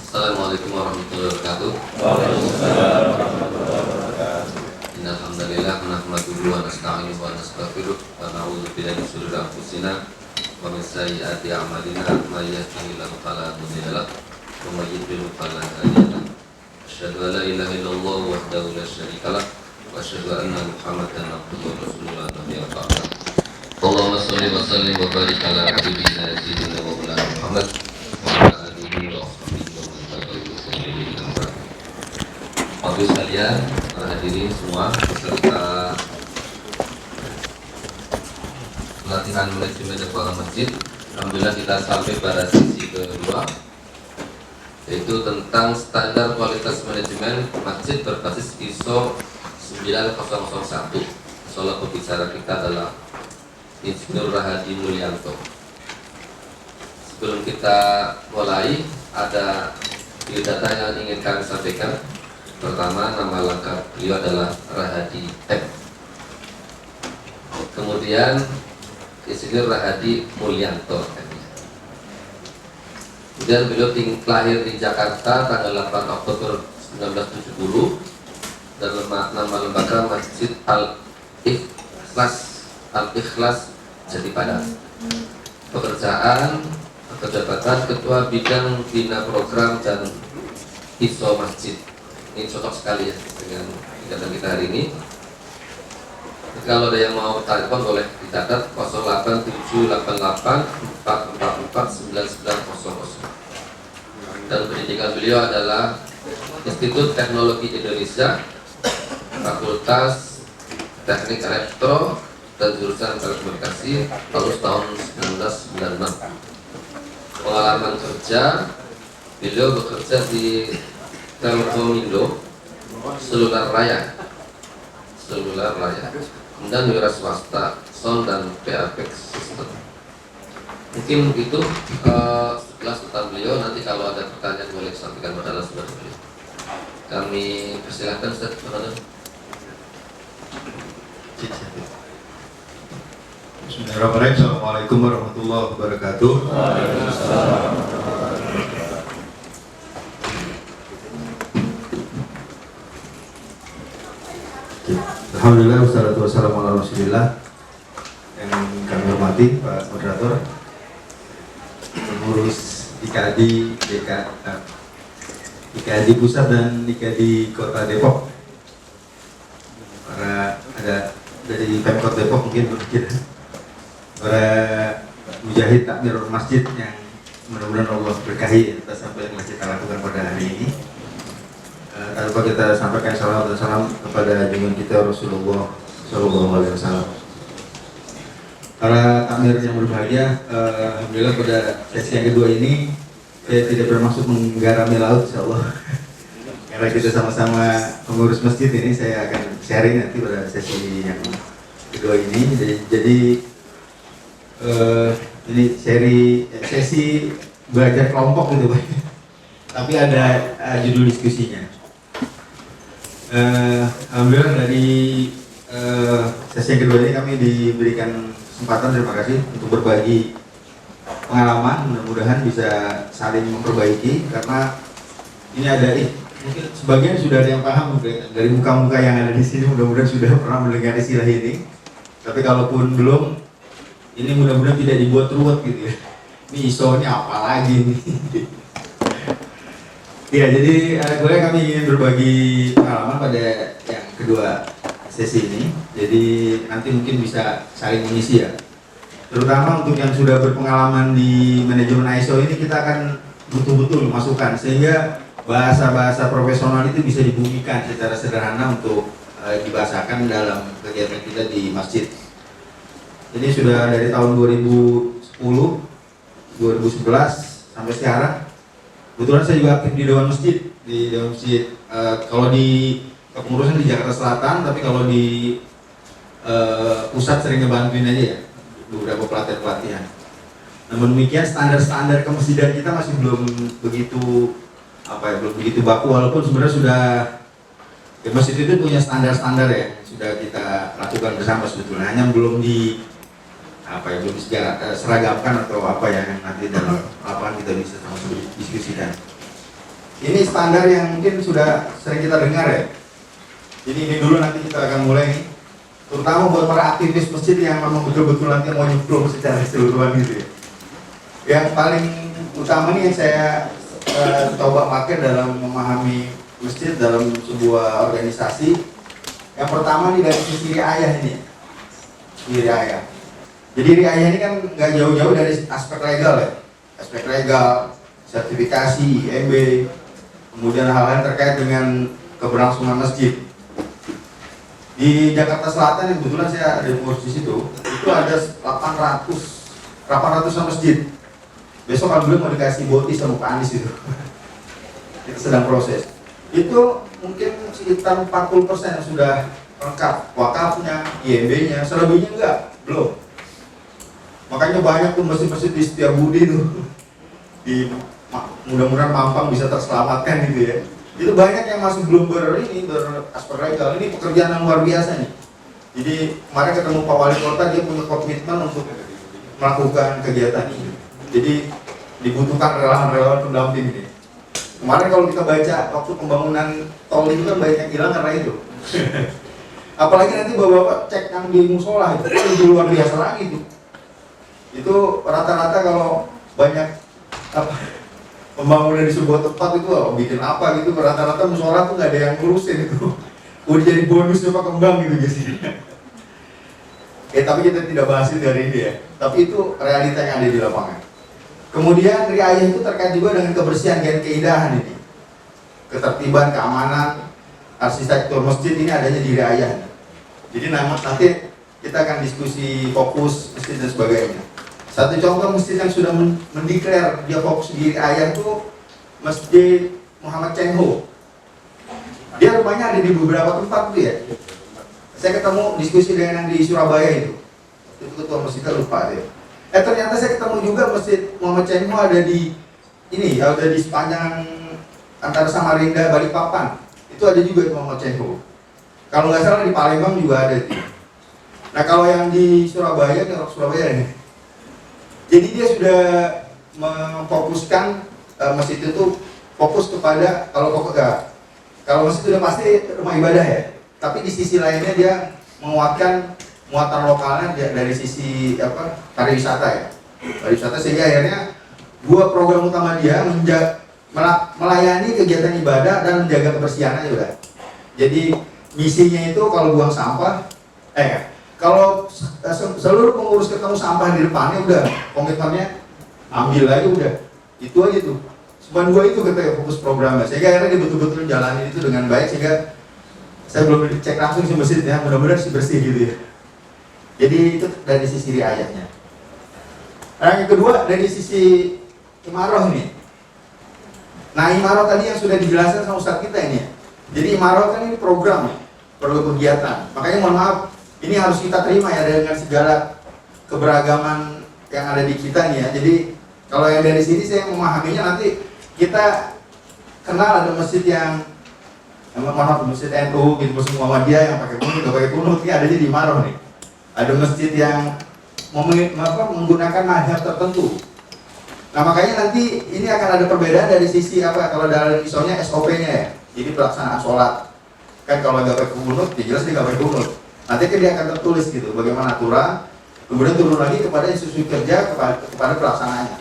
Assalamualaikum warahmatullahi wabarakatuh. Waalaikumsalam warahmatullahi wabarakatuh. Innal hamdalillah nahmaduhu wa nasta'inuhu wa nastaghfiruh wa na'udzu billahi min shururi anfusina wa min sayyiati a'malina may yahdihillahu fala mudilla lahu wa may yudlil fala hadiya lahu. Asyhadu an la ilaha illallah wahdahu la syarika lahu wa asyhadu anna Muhammadan abduhu wa rasuluhu la nabiyya ba'dahu. Allahumma shalli wa sallim wa barik ala habibina sayyidina wa maulana Muhammad wa ala alihi wa sahbihi wa man tabi'ahum bi ihsan ila yaumil qiyamah. Bapak Ibu sekalian, para hadirin semua peserta pelatihan manajemen keuangan masjid. Alhamdulillah kita sampai pada sesi kedua, yaitu tentang standar kualitas manajemen masjid berbasis ISO 9001. Insyaallah pembicara kita adalah Insinyur Rahadi Mulyanto. Sebelum kita mulai, ada biodata yang ingin kami sampaikan. Pertama, nama lengkap beliau adalah Rahadi M. Kemudian Insinyur Rahadi Mulyanto. Kemudian beliau lahir di Jakarta tanggal 8 Oktober 1970 dan nama lembaga Masjid Al-Ikhlas Jatipadang. Pekerjaan kejabatan Ketua Bidang Bina Program dan ISO Masjid. Ini cocok sekali ya dengan kegiatan kita hari ini. Kalau ada yang mau telepon boleh dicatat 087884449900. Dan pendidikan beliau adalah Institut Teknologi Indonesia, Fakultas Teknik Elektro dan jurusan Telekomunikasi, lulus tahun 1996. Pengalaman kerja, beliau bekerja di Telkomindo Seluler Raya, kemudian wira swasta, sound dan PAPX System. Mungkin begitu sekilas tentang beliau. Nanti kalau ada pertanyaan boleh sampaikan pada saudara beliau. Kami persilahkan Ustaz. Bismillahirrahmanirrahim. Assalamualaikum warahmatullahi wabarakatuh. Alhamdulillah, wassalatu wassalamu ala rasulillah. Yang kami hormati Pak Moderator, pengurus IKADI IKADI Pusat dan IKADI Kota Depok, para ada dari Pemkot Depok mungkin para mujahid takmir masjid yang mudah-mudahan Allah berkahi atas apa yang kita lakukan pada hari ini. Tanpa kita sampaikan salawat dan salam kepada junjungan kita Rasulullah Shallallahu Alaihi Wasallam. Para takmir yang berbahagia, alhamdulillah pada sesi yang kedua ini saya tidak bermaksud menggarami laut, insyaallah. Karena kita sama-sama pengurus masjid ini, saya akan sharing nanti pada sesi yang kedua ini. Jadi ini sesi belajar kelompok gitu, Pak. Tapi ada judul diskusinya. Alhamdulillah dari sesi yang kedua ini kami diberikan kesempatan, terima kasih untuk berbagi pengalaman. Mudah-mudahan bisa saling memperbaiki, karena ini ada mungkin sebagian sudah ada yang paham dari muka-muka yang ada di sini, mudah-mudahan sudah pernah mendengar istilah ini. Tapi kalaupun belum, ini mudah-mudahan tidak dibuat ruwet gitu ya. Ini ISO ini apa lagi nih? Ya, jadi boleh kami ingin berbagi pengalaman pada yang kedua sesi ini. Jadi nanti mungkin bisa saling mengisi ya. Terutama untuk yang sudah berpengalaman di manajemen ISO ini, kita akan betul-betul masukan sehingga bahasa-bahasa profesional itu bisa dibumikan secara sederhana untuk dibahasakan dalam kegiatan kita di masjid. Jadi sudah dari tahun 2010, 2011 sampai sekarang. Kebetulan saya juga aktif di Dewan Masjid, kalau di kepengurusan di Jakarta Selatan, tapi kalau di pusat sering ngebantuin aja ya, beberapa pelatihan. Namun demikian standar-standar kemasjidan kita masih belum begitu belum begitu baku, walaupun sebenarnya sudah masjid itu punya standar-standar ya, sudah kita lakukan bersama sebetulnya, hanya belum belum seragamkan atau apa ya, yang nanti dalam lapangan kita bisa sama-sama diskusikan. Ini standar yang mungkin sudah sering kita dengar ya. Jadi ini dulu nanti kita akan mulai nih. Terutama buat para aktivis masjid yang memang betul-betul nanti mau nyemplung secara keseluruhan gitu ya. Yang paling utama nih yang saya coba pakai dalam memahami masjid dalam sebuah organisasi. Yang pertama nih dari sisi riayah ini. Riayah. Jadi riayah ini kan nggak jauh-jauh dari aspek legal ya. Aspek legal, sertifikasi, IMB, kemudian hal-hal terkait dengan keberlangsungan masjid. Di Jakarta Selatan yang kebetulan saya ada di posisi itu ada 800 masjid. Besok kalau mau dikasih boti sama Pak Anies itu. Kita sedang proses. Itu mungkin sekitar 40% yang sudah lengkap, wakafnya, IMB-nya, selebihnya enggak, belum. Makanya banyak tuh masjid-masjid di Setiabudi tuh. Mudah-mudahan Mampang bisa terselamatkan gitu ya. Itu banyak yang masih belum beraspek legal. Ini pekerjaan yang luar biasa nih. Jadi kemarin ketemu Pak Wali Kota, dia punya komitmen untuk melakukan kegiatan ini. Jadi dibutuhkan relawan-relawan pendamping ini. Kemarin kalau kita baca waktu pembangunan tol itu kan banyak yang hilang karena itu. Apalagi nanti bapak-bapak cek yang di musola itu luar biasa lagi tuh. Itu rata-rata kalau banyak pembangunan di sebuah tempat itu bikin apa gitu, rata-rata musola tuh nggak ada yang ngurusin itu. Udah jadi bonus coba kembang gitu biasanya. Tapi kita tidak bahas itu hari ini ya. Tapi itu realita yang ada di lapangan. Kemudian riayah itu terkait juga dengan kebersihan dan keindahan ini. Ketertiban, keamanan, arsitektur masjid ini adanya di riayah. Jadi nanti kita akan diskusi fokus masjid dan sebagainya. Satu contoh masjid yang sudah mendeklar dia fokus di riayah itu Masjid Muhammad Cengho. Dia rumahnya ada di beberapa tempat tuh ya. Saya ketemu diskusi dengan yang di Surabaya itu ketua masjidnya lupa deh. Ternyata saya ketemu juga Masjid Muhammad Cengho ada di sepanjang antara Samarinda Balikpapan. Itu ada juga Muhammad Cengho. Kalau nggak salah di Palembang juga ada. Nah kalau yang di Surabaya nih. Jadi dia sudah memfokuskan masjid itu fokus kepada kalau masjid sudah pasti rumah ibadah ya. Tapi di sisi lainnya dia menguatkan muatan lokalnya dari sisi pariwisata ya. Pariwisata sehingga akhirnya dua program utama dia melayani kegiatan ibadah dan menjaga kebersihannya juga. Jadi misinya itu kalau buang sampah, kalau seluruh pengurus ketemu sampah di depannya udah komitmennya ambil aja udah, itu aja tuh. Cuma dua itu kita fokus programnya, sehingga akhirnya dia betul-betul jalanin itu dengan baik sehingga saya belum cek langsung si masjidnya, mudah-mudahan sih bersih gitu ya. Jadi itu dari sisi riayahnya. Nah, yang kedua dari sisi imaroh ini. Nah imaroh tadi yang sudah dijelaskan sama Ustadz kita ini ya. Jadi imaroh kan ini program kegiatan. Makanya mohon maaf, ini harus kita terima ya dengan segala keberagaman yang ada di kita nih ya. Jadi kalau yang dari sini saya memahaminya nanti kita kenal ada masjid yang masjid NU gitu, masjid Muhammadiyah yang pakai kunut, nggak pakai kunut, ini adanya di Imaroh nih. Ada masjid yang menggunakan madhab tertentu. Nah makanya nanti ini akan ada perbedaan dari sisi kalau dalam misalnya SOP-nya ya. Jadi pelaksanaan sholat kan kalau nggak pakai kunut, ya jelas dia nggak pakai kunut. Nanti kan dia akan tertulis gitu bagaimana aturan, kemudian turun lagi kepada institusi kerja kepada pelaksanaannya.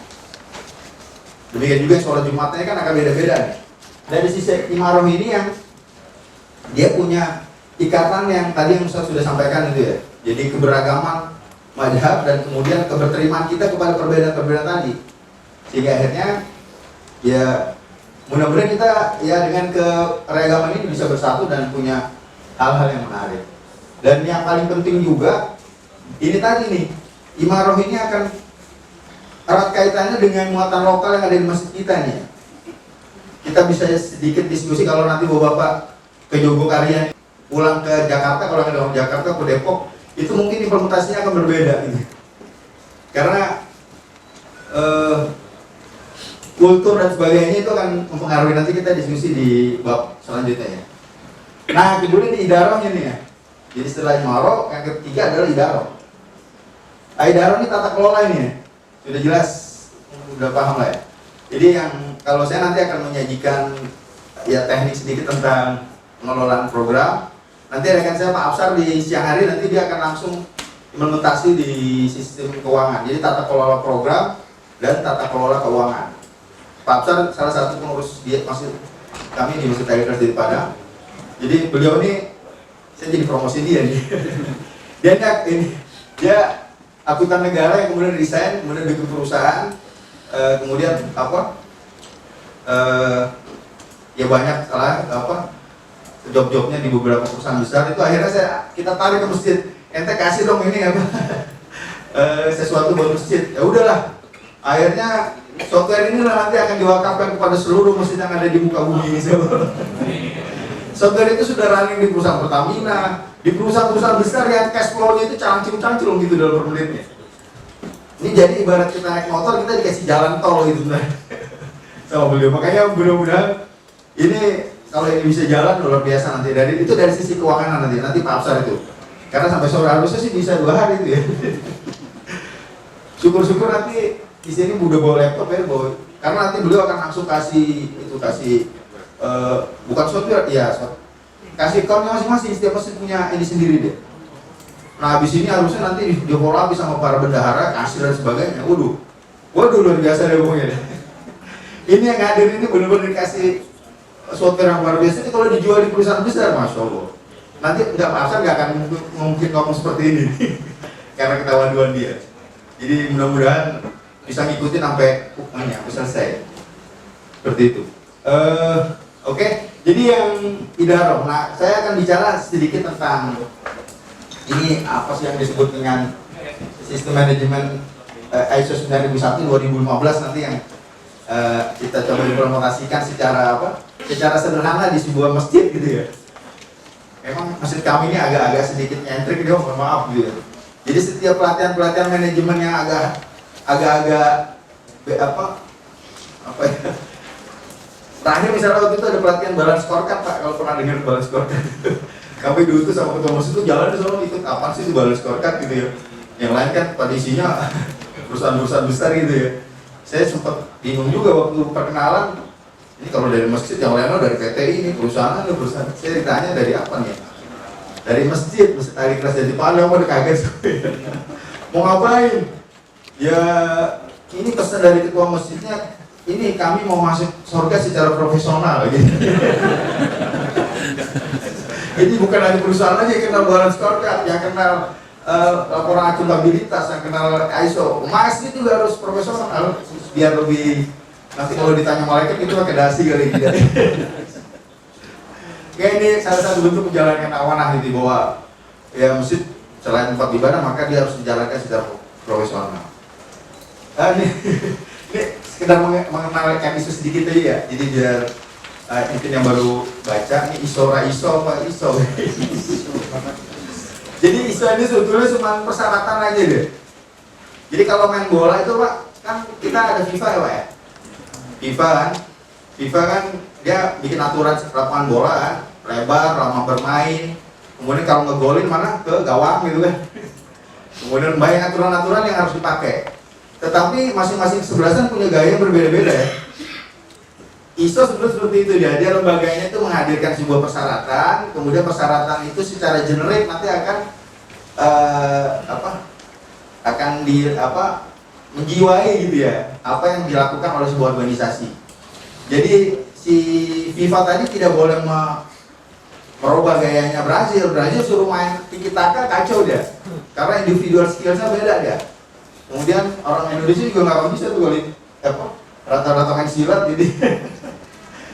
Demikian juga sholat Jumatnya kan akan beda-beda nih. Dari sisi Imaroh ini yang dia punya ikatan yang tadi yang Ustaz sudah sampaikan itu ya. Jadi keberagaman madhab dan kemudian keberterimaan kita kepada perbedaan-perbedaan tadi. Sehingga akhirnya ya mudah-mudahan kita ya dengan keragaman ini bisa bersatu dan punya hal-hal yang menarik. Dan yang paling penting juga ini tadi nih, Imaroh ini akan erat kaitannya dengan muatan lokal yang ada di masjid kita nih. Kita bisa sedikit diskusi kalau nanti bapak-bapak ke Jogokarian pulang ke Jakarta, kalau ke dalam Jakarta ke Depok, itu mungkin implementasinya akan berbeda gitu. Karena kultur dan sebagainya itu akan mempengaruhi, nanti kita diskusi di bab selanjutnya ya. Nah kemudian di Idaroh ini ya. Jadi setelah Imaroh, yang ketiga adalah Idaroh. Idaroh ini tata kelola ini ya. Sudah jelas, sudah paham lah ya. Jadi yang kalau saya nanti akan menyajikan ya teknik sedikit tentang pengelolaan program. Nanti rekan saya Pak Afsar di siang hari nanti dia akan langsung implementasi di sistem keuangan. Jadi tata kelola program dan tata kelola keuangan. Pak Afsar salah satu pengurus dia masih kami di Masjid Al-Ikhlas di Padang. Jadi beliau ini saya jadi promosi dia nih. Dia akuntan negara yang kemudian resign, kemudian bikin perusahaan, kemudian ya banyak job-jobnya di beberapa perusahaan besar. Itu akhirnya kita tarik ke masjid, ente kasih dong ini sesuatu buat masjid. Ya udahlah, akhirnya software ini nanti akan diwakafkan kepada seluruh masjid yang ada di muka bumi ini. Software itu sudah running di perusahaan Pertamina, di perusahaan-perusahaan besar yang cash flow-nya itu cancung-cancung gitu dalam per menitnya. Ini jadi ibarat kita naik motor, kita dikasih jalan tol gitu sama beliau. Makanya mudah-mudahan ini kalau ini bisa jalan luar biasa nanti. Itu dari sisi keuangan nanti Pak Afsar itu. Karena sampai sore harusnya sih bisa 2 hari itu ya. Syukur-syukur nanti di sini udah bawa laptop ya, karena nanti beliau akan langsung kasih bukan software ya, kasih account masing-masing, setiap masjid punya ini sendiri deh. Nah habis ini harusnya nanti dia follow up sama para bendahara, kasir dan sebagainya. Waduh luar biasa deh pokoknya. Ini yang hadir ini benar-benar dikasih software yang luar biasa. Itu kalau dijual di perusahaan besar, masya Allah. Nanti nggak pasar nggak akan mungkin ngomong seperti ini, karena ketahuan dia. Jadi mudah-mudahan bisa ngikutin sampai selesai. Seperti itu. Oke. Jadi yang idaroh. Nah, saya akan bicara sedikit tentang ini apa sih yang disebut dengan sistem manajemen ISO 9001 2015 nanti yang kita coba implementasikan secara sederhana di sebuah masjid gitu ya. Memang masjid kami ini agak sedikit nyentrik dia, mohon maaf gitu ya. Jadi setiap pelatihan manajemen yang agak terakhir misalnya waktu itu ada pelatihan balance scorecard Pak, kalau pernah dengar balance scorecard. Kami diutus sama ketua masjid itu jalan di sana ikut apa sih itu balance scorecard gitu ya. Yang lain kan pada isinya perusahaan-perusahaan besar gitu ya. Saya sempat bingung juga waktu perkenalan. Ini kalau dari masjid yang lainnya dari PTI ini perusahaan. Saya ditanya dari apa nih? Dari Masjid Al-Ikhlas di Padang, udah kaget. Mau ngapain? Ya ini pesan dari ketua masjidnya. Ini kami mau masuk surga secara profesional gitu. Jadi bukan hanya perusahaan aja yang kenal balance scorecard, yang kenal laporan akuntabilitas, yang kenal ISO. Masjid juga harus profesional biar lebih, nanti kalau ditanya malaikat itu pakai dasi kali gitu. Ya ini salah satu bentuk menjalankan amanah di bawah ya masjid. Selain tempat ibadah maka dia harus dijalankan secara profesional. Ini sekedar mengenalkan ISO sedikit aja ya. Jadi biar mungkin yang baru baca ini ISO apa ISO. Jadi ISO ini sebetulnya cuma persyaratan aja deh. Jadi kalau main bola itu Pak, kan kita ada FIFA ya Pak ya. FIFA kan dia bikin aturan lapangan bola kan, lebar, lama bermain. Kemudian kalau ngegolin mana ke gawang gitu kan. Kemudian banyak aturan-aturan yang harus dipakai. Tetapi masing-masing kesebelasan punya gaya yang berbeda-beda ya. ISO sebetulnya seperti itu dia lembaganya itu menghadirkan sebuah persyaratan, kemudian persyaratan itu secara generik nanti akan menjiwai gitu ya apa yang dilakukan oleh sebuah organisasi. Jadi si FIFA tadi tidak boleh merubah gayanya Brazil suruh main tiki taka kacau dia, karena individual skillsnya beda dia. Kemudian orang Indonesia juga nggak bisa tuh kali rata-rata main silat jadi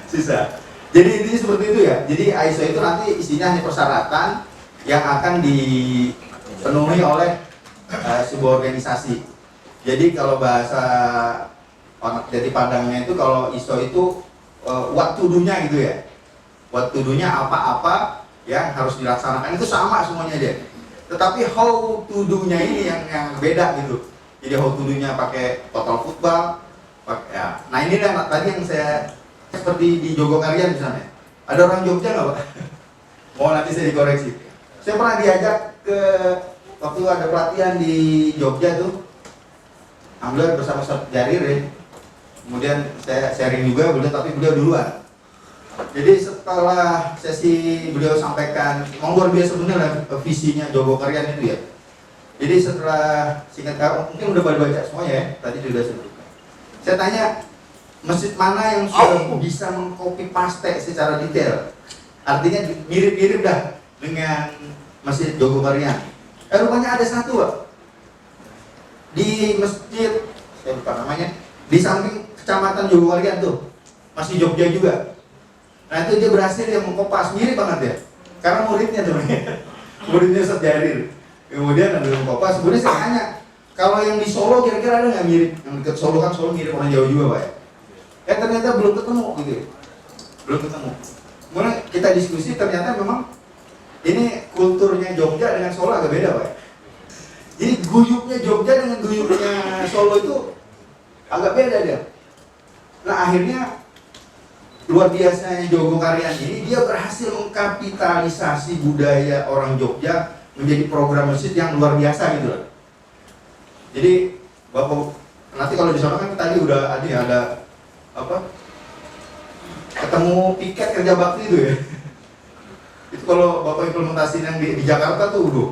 sisa. Jadi ini seperti itu ya. Jadi ISO itu nanti isinya hanya persyaratan yang akan dipenuhi oleh sebuah organisasi. Jadi kalau bahasa jadi Padangnya itu kalau ISO itu what to do-nya gitu ya. What to do-nya apa-apa yang harus dilaksanakan itu sama semuanya dia. Tetapi how to do-nya ini yang beda gitu. Jadi how to do-nya pakai total football. Ya. Nah ini kan tadi yang saya seperti di Jogokarian misalnya. Ada orang Jogja nggak Pak? Mau nanti saya dikoreksi. Saya pernah diajak ke waktu ada pelatihan di Jogja tuh. Alhamdulillah bersama Ustaz Jarir ya. kemudian saya sharing juga beliau, tapi beliau duluan. Jadi setelah sesi beliau sampaikan, memang luar biasa benar visinya Jogokarian itu ya. Jadi setelah singkat mungkin udah baca semuanya ya, tadi sudah sebutkan. Saya tanya, masjid mana yang sudah bisa mengcopy paste secara detail? Artinya mirip-mirip dah dengan Masjid Jogokarian. Rupanya ada satu, Pak. Di masjid, saya lupa namanya, di samping kecamatan Jogokarian tuh, masih Jogja juga. Nah itu dia berhasil yang mengkopas, mirip banget ya. Karena muridnya tuh, muridnya Ustaz Jarir. Kemudian ada yang mengkopas, kemudian saya tanya, kalau yang di Solo kira-kira ada nggak mirip? Yang dekat Solo kan Solo mirip orang Jawa juga, Pak ya. Ternyata belum ketemu gitu ya. Belum ketemu. Kemudian kita diskusi, ternyata memang ini kulturnya Jogja dengan Solo agak beda, Pak. Jadi guyupnya Jogja dengan guyupnya Solo itu agak beda dia. Nah akhirnya luar biasanya Jogokarian ini, dia berhasil mengkapitalisasi budaya orang Jogja menjadi program masjid yang luar biasa gitu loh. Jadi Bapak nanti kalau di sana kan tadi udah ada apa? Ketemu piket kerja bakti itu ya. Itu kalau Bapak implementasi yang di Jakarta tuh udah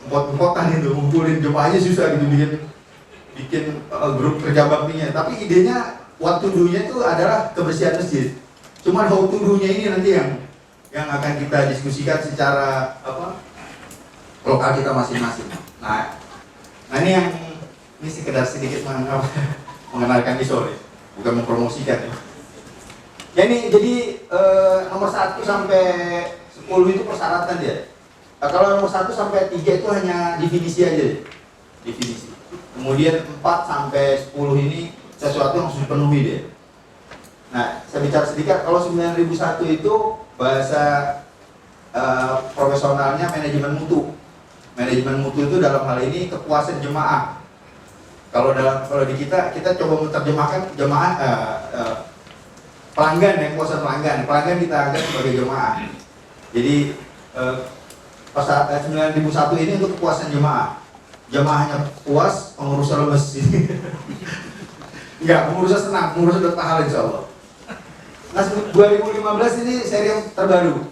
empot-empotan itu, ngumpulin jemaahnya susah gitu bikin grup kerja baktinya. Tapi idenya what to do-nya itu adalah kebersihan masjid. Cuman how to do-nya ini nanti yang akan kita diskusikan secara apa lokal kita masing-masing. Nah ini sekedar sedikit mengenalkan ISO ya, bukan mempromosikan ya. Jadi nomor 1 sampai 10 itu persyaratan dia. Nah, kalau nomor 1 sampai 3 itu hanya definisi aja deh. Definisi. Kemudian 4 sampai 10 ini sesuatu yang harus dipenuhi dia. Nah, saya bicara sedikit, kalau 9001 itu bahasa profesionalnya manajemen mutu. Manajemen mutu itu dalam hal ini kepuasan jemaah. Kalau di kita coba menerjemahkan jemaah pelanggan ya, kepuasan pelanggan. Pelanggan kita anggap sebagai jemaah. Jadi 9001 ini untuk kepuasan jemaah. Jemaahnya puas, pengurusnya lemes. Enggak, pengurusnya senang, pengurusnya dapat pahala insyaallah. Nah, 2015 ini seri yang terbaru.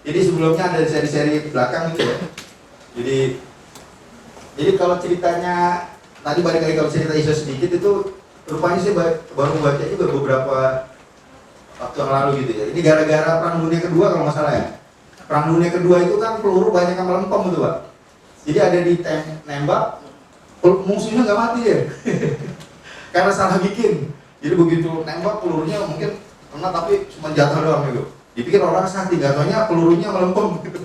Jadi sebelumnya ada seri-seri belakang gitu ya. Jadi kalau ceritanya tadi balik lagi kalau cerita ISO sedikit itu rupanya saya baru baca juga beberapa waktu yang lalu gitu ya. Ini gara-gara Perang Dunia Kedua kalau nggak salah ya. Perang Dunia Kedua itu kan peluru banyak yang melempem gitu, Pak. Jadi ada di nembak, musuhnya nggak mati ya. Karena salah bikin. Jadi begitu nembak pelurunya mungkin kena tapi cuma jatuh doang gitu. Dipikir orang sakti, nggak taunya pelurunya melempem gitu.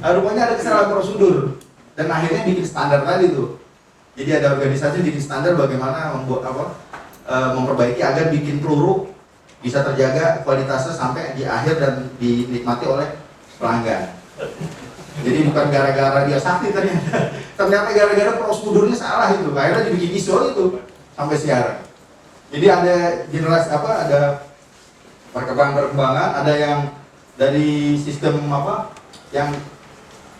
Rupanya ada kesalahan prosedur dan akhirnya bikin standar tadi tuh. Jadi ada organisasi bikin standar bagaimana memperbaiki agar bikin peluru bisa terjaga kualitasnya sampai di akhir dan dinikmati oleh pelanggan. Jadi bukan gara-gara dia sakti ternyata gara-gara prosedurnya salah itu. Akhirnya dibikin ISO itu sampai sekarang. Jadi ada generasi ada perkembangan, ada yang dari sistem yang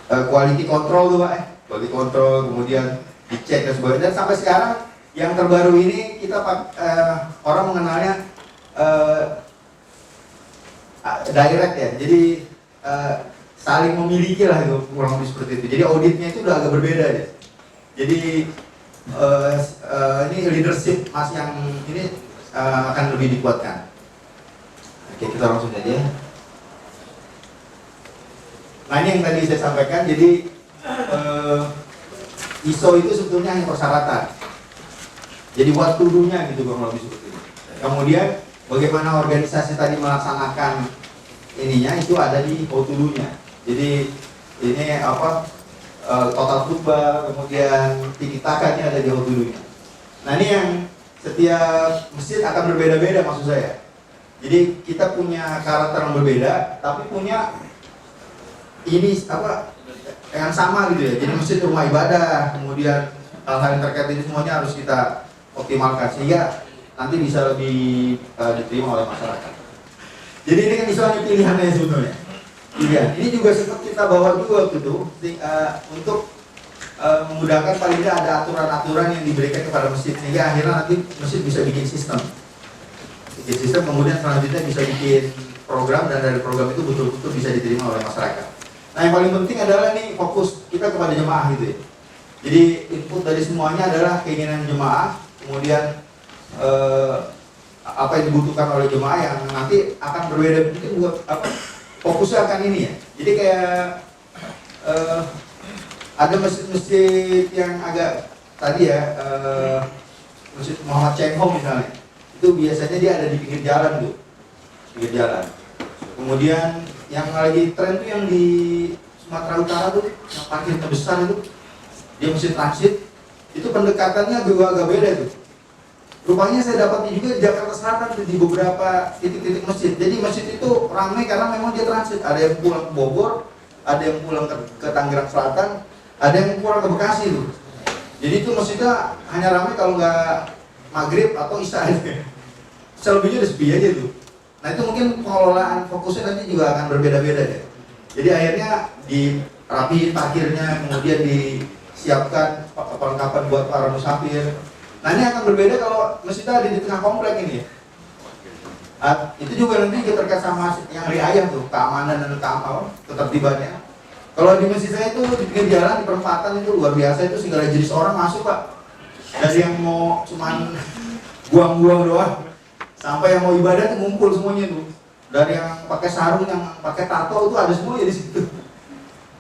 quality control tuh, Pak, quality control, kemudian dicek dan sebagainya. Dan sampai sekarang yang terbaru ini kita orang mengenalnya direct ya. Jadi saling memiliki lah itu, kurang lebih seperti itu. Jadi auditnya itu udah agak berbeda ya. Jadi ini leadership mas yang ini akan lebih dikuatkan. Oke, kita langsung aja. Nah ini yang tadi saya sampaikan. Jadi ISO itu sebetulnya hanya persyaratan. Jadi what to do-nya gitu kurang lebih seperti itu. Kemudian bagaimana organisasi tadi melaksanakan ininya itu ada di how to do-nya. Jadi ini total khutbah, kemudian tiki-taka ini ada di how to do-nya. Nah ini yang setiap masjid akan berbeda-beda maksud saya. Jadi kita punya karakter yang berbeda, tapi punya ini yang sama gitu ya. Jadi masjid rumah ibadah, kemudian hal-hal yang terkait ini semuanya harus kita optimalkan sehingga nanti bisa lebih diterima oleh masyarakat. Jadi ini kan isu pilihannya sebetulnya. Iya, ini juga sempat kita bawa juga gitu untuk memudahkan paling tidak ada aturan-aturan yang diberikan kepada masjid sehingga akhirnya nanti masjid bisa bikin sistem. bikin sistem, kemudian selanjutnya bisa bikin program, dan dari program itu betul-betul bisa diterima oleh masyarakat. Nah, yang paling penting adalah nih fokus kita kepada jemaah gitu ya. Jadi input dari semuanya adalah keinginan jemaah, kemudian apa yang dibutuhkan oleh jemaah yang nanti akan berbeda, mungkin buat apa fokusnya akan ini ya. Jadi kayak ada masjid-masjid yang agak tadi ya, Masjid Muhammad Cheng Ho misalnya, itu biasanya dia ada di pinggir jalan tuh, pinggir jalan. Kemudian yang lagi tren tuh yang di Sumatera Utara tuh, yang parkir terbesar itu, dia masjid transit, itu pendekatannya juga agak beda tuh. Rupanya saya dapat juga di Jakarta Selatan tuh, di beberapa titik-titik masjid. Jadi masjid itu ramai karena memang dia transit. Ada yang pulang ke Bogor, ada yang pulang ke Tangerang Selatan, ada yang pulang ke Bekasi tuh. Jadi itu masjidnya hanya ramai kalau nggak maghrib atau isya aja. Selebihnya udah sepi aja tuh. Nah itu mungkin pengelolaan fokusnya nanti juga akan berbeda-beda deh. Jadi akhirnya dirapiin parkirnya, kemudian disiapkan perlengkapan buat para musafir. Nah ini akan berbeda kalau masjidnya ada di tengah komplek ini ya. Itu juga nanti terkait sama yang riayah tuh, keamanan dan ketertibannya. Kalau di masjid saya itu di pinggir jalan, di perempatan itu luar biasa, itu segala jenis orang masuk Pak. Dari yang mau cuman buang-buang doang, sampai yang mau ibadah tuh ngumpul semuanya tuh. Dari yang pakai sarung, yang pakai tato itu ada semua ya di situ.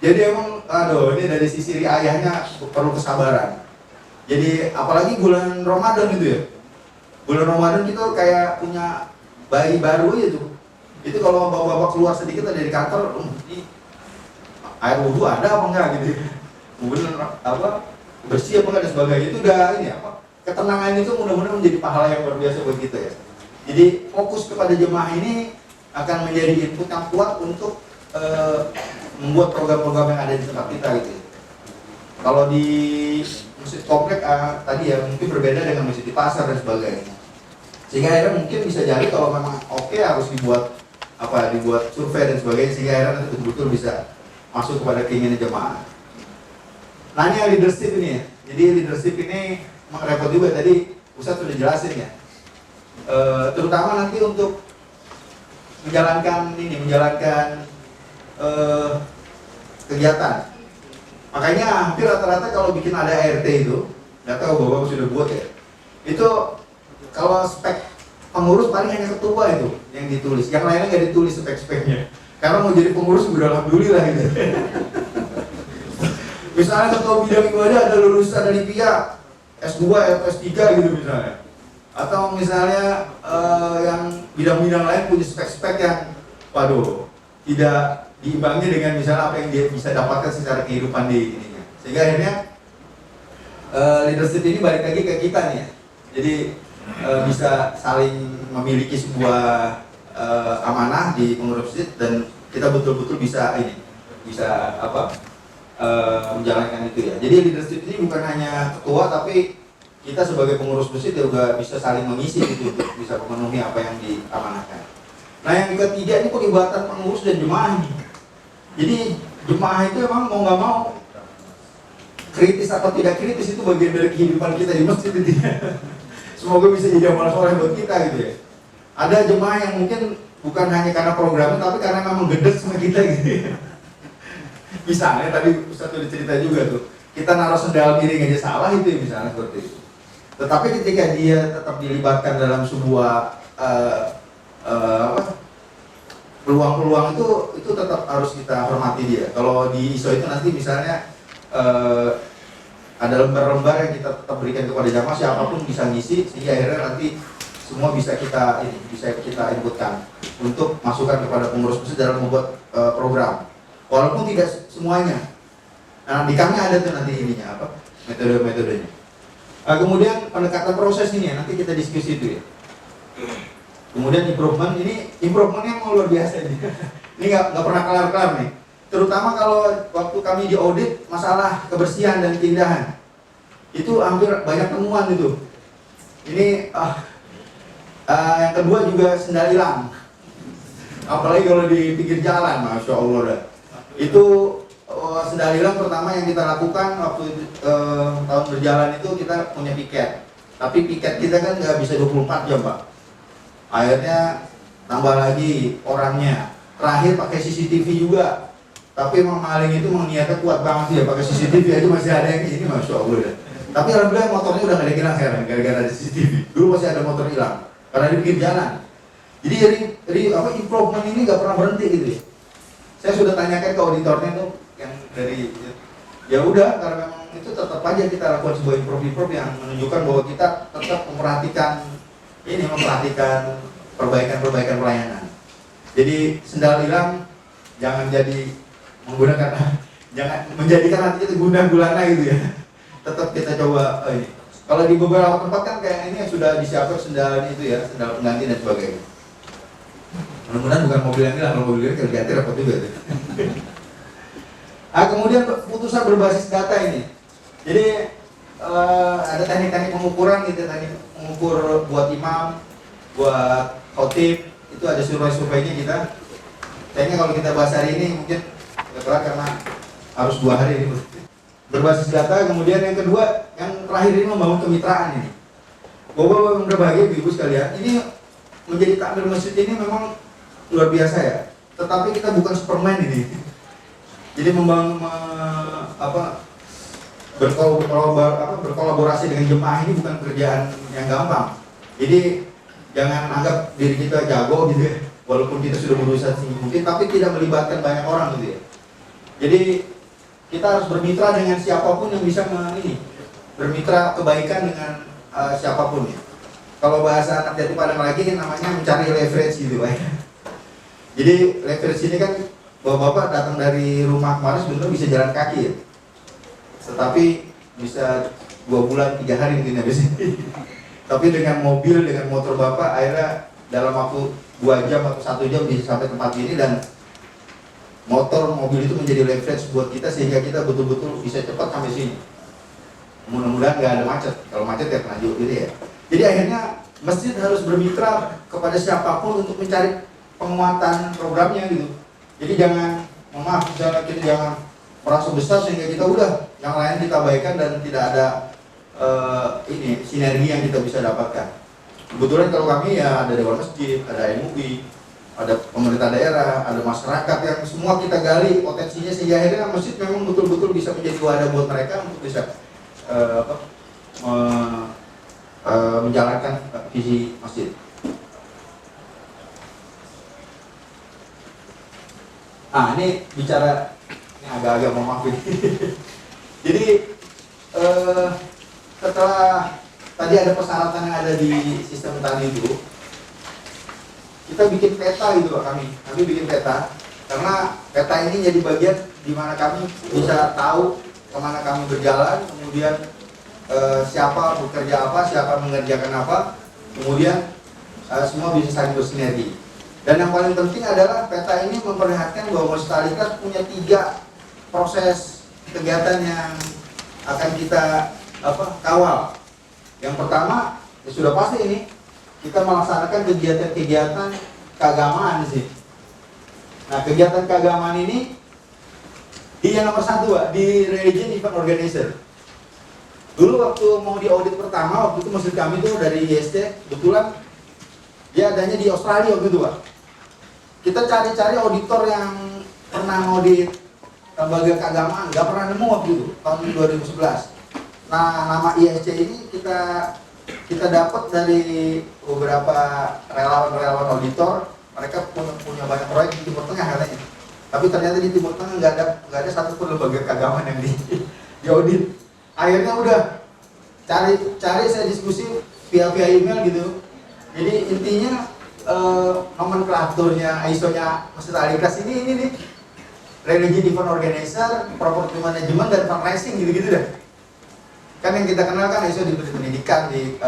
Jadi emang, aduh, ini dari sisi riayahnya perlu kesabaran. Jadi apalagi bulan Ramadan itu ya. Bulan Ramadan kita kayak punya bayi baru aja tuh. Itu kalau bapak-bapak keluar sedikit dari kantor, ini air wudhu ada apa enggak gitu. Kemudian apa bersih apa enggak dan sebagainya, itu udah ini apa. Ketenangan itu mudah-mudahan menjadi pahala yang luar biasa buat kita ya. Jadi fokus kepada jemaah ini akan menjadi input yang kuat untuk membuat program-program yang ada di tempat kita gitu. Kalau di masjid komplek tadi ya mungkin berbeda dengan masjid di pasar dan sebagainya. Sehingga akhirnya mungkin bisa jadi kalau memang oke harus dibuat survei dan sebagainya, sehingga akhirnya nanti betul-betul bisa masuk kepada keinginan jemaah. Nah ini leadership ini ya. Jadi leadership ini memang repot juga, tadi Ustadz sudah jelasin ya. Terutama nanti untuk menjalankan kegiatan. Makanya hampir rata-rata kalau bikin ada ART itu, nggak tahu bapak sudah buat ya. Itu kalau spek pengurus paling hanya ketua itu yang ditulis, yang lainnya nggak ditulis spek-speknya. Karena mau jadi pengurus udah alhamdulillah gitu. Misalnya ketua bidang ibadah ada lulusan dari PIA S2 atau S3 gitu misalnya. Atau misalnya yang bidang-bidang lain punya spek-spek yang waduh tidak diimbangi dengan misalnya apa yang dia bisa dapatkan secara kehidupan di ininya. Sehingga akhirnya leadership ini balik lagi ke kita nih ya. Jadi bisa saling memiliki sebuah amanah di pengurus masjid, dan kita betul-betul bisa menjalankan itu ya. Jadi leadership ini bukan hanya ketua, tapi kita sebagai pengurus masjid juga bisa saling mengisi gitu untuk bisa memenuhi apa yang diamanahkan. Nah yang ketiga ini pelibatan pengurus dan jemaah nih. Jadi jemaah itu emang mau nggak mau, kritis atau tidak kritis itu bagian dari kehidupan kita di masjid itu ya. Semoga bisa jadi amal soleh buat kita gitu ya. Ada jemaah yang mungkin bukan hanya karena programnya, tapi karena memang gede sama kita gitu ya. Misalnya tadi Ustaz udah cerita juga tuh, kita naruh sendal miring aja salah itu ya, misalnya seperti itu. Tetapi ketika dia tetap dilibatkan dalam sebuah peluang-peluang itu tetap harus kita hormati dia. Kalau di ISO itu nanti misalnya ada lembar-lembar yang kita tetap berikan kepada jamaah, siapapun bisa ngisi, sehingga akhirnya nanti semua bisa kita inputkan untuk masukan kepada pengurus masjid dalam membuat program. Walaupun tidak semuanya. Nah, di kami ada tuh nanti ininya metode-metodenya. Nah, kemudian pendekatan proses ini ya, nanti kita diskusi itu ya. Kemudian improvement yang luar biasa ini. Ini nggak pernah kelar-kelar nih. Terutama kalau waktu kami di audit masalah kebersihan dan keindahan, itu hampir banyak temuan itu. Ini yang kedua juga sendal hilang. Apalagi kalau di pinggir jalan, masya Allah dah. Itu sendal hilang pertama yang kita lakukan waktu tahun berjalan itu kita punya piket. Tapi piket kita kan nggak bisa 24 jam Pak. Akhirnya tambah lagi orangnya, terakhir pakai CCTV juga. Tapi emang maling itu emang niatnya kuat banget sih ya, pakai CCTV aja masih ada yang ini, Masya Allah ya. Tapi alhamdulillah motornya udah gak ada hilang sekarang gara-gara ada CCTV. Dulu masih ada motor hilang karena di pinggir jalan. Jadi improvement ini gak pernah berhenti gitu ya. Saya sudah tanyakan ke auditornya tuh yang dari, ya udah karena memang itu tetap aja kita lakukan sebuah improve yang menunjukkan bahwa kita tetap memperhatikan perbaikan pelayanan. Jadi sendal hilang jangan jangan menjadikan nanti itu guna gulana gitu ya. Tetap kita coba ini. Kalau di beberapa tempat kan kayak ini sudah disiapkan sendal itu ya, sendal pengganti dan sebagainya. Mudah-mudahan bukan mobil yang hilang, kalau mobil yang ganti repot juga tuh. Kemudian putusan berbasis data ini. Jadi ada teknik-teknik pengukuran gitu, teknik mengukur buat imam, buat khotib, itu ada survei-surveinya kita. Kayaknya kalau kita bahas hari ini mungkin kelar karena harus 2 hari ini berbasis data. Kemudian yang kedua, yang terakhir ini membangun kemitraan ini. Bapak-bapak yang berbahagia, ibu sekalian, ini menjadi takmir masjid ini memang luar biasa ya. Tetapi kita bukan Superman ini. Jadi berkolaborasi dengan jemaah ini bukan kerjaan yang gampang. Jadi jangan anggap diri kita jago gitu ya, walaupun kita sudah berusaha mungkin, tapi tidak melibatkan banyak orang gitu ya. Jadi kita harus bermitra dengan siapapun yang bisa bermitra kebaikan dengan siapapun ya. Kalau bahasa anak jati padang lagi namanya mencari leverage gitu Pak. Jadi leverage ini kan bapak-bapak datang dari rumah kemarin sebenarnya bisa jalan kaki ya, tetapi bisa 2 bulan 3 hari mungkin habis. Tapi dengan mobil, dengan motor bapak, akhirnya dalam waktu 2 jam atau 1 jam bisa sampai tempat ini, dan mobil itu menjadi leverage buat kita sehingga kita betul-betul bisa cepat sampai sini. Mudah-mudahan nggak ada macet. Kalau macet ya kena gitu ya. Jadi akhirnya masjid harus bermitra kepada siapapun untuk mencari penguatan programnya gitu. Jadi misalnya kita jangan merasa besar sehingga kita udah yang lain kita abaikan dan tidak ada sinergi yang kita bisa dapatkan. Kebetulan kalau kami ya ada Dewan Masjid, ada MUI, ada pemerintah daerah, ada masyarakat yang semua kita gali potensinya sehingga akhirnya masjid memang betul-betul bisa menjadi wadah buat mereka untuk bisa menjalankan visi masjid. Ini bicara ini agak-agak mohon maaf ini. Jadi setelah tadi ada persyaratan yang ada di sistem tadi itu, kita bikin peta gitu Pak, kami bikin peta karena peta ini jadi bagian di mana kami bisa tahu kemana kami berjalan, kemudian siapa bekerja apa, siapa mengerjakan apa, kemudian semua bisa saling bersinergi. Dan yang paling penting adalah peta ini memperlihatkan bahwa Masjid Al-Ikhlas punya 3 proses kegiatan yang akan kita kawal. Yang pertama, ya sudah pasti ini kita melaksanakan kegiatan-kegiatan keagamaan sih. Nah, kegiatan keagamaan ini di yang nomor 1 Pak, di Religion Event Organizer. Dulu waktu mau di audit pertama, waktu itu masjid kami tuh dari ISC, kebetulan dia adanya di Australia waktu itu Pak. Kita cari-cari auditor yang pernah audit lembaga keagamaan, nggak pernah nemu waktu itu, tahun 2011. Nah, nama ISC ini kita dapat dari beberapa relawan auditor. Mereka punya banyak proyek di Timur Tengah katanya. Tapi ternyata di Timur Tengah nggak ada satu pun lembaga keagamaan yang di audit. Akhirnya udah cari saya diskusi via email gitu. Jadi intinya nomenklaturnya ISO-nya Masjid Al-Ikhlas ini nih Religion Event Organizer, Property Management, dan Fundraising gitu-gitu dah. Kan yang kita kenal kan ISO di pendidikan, di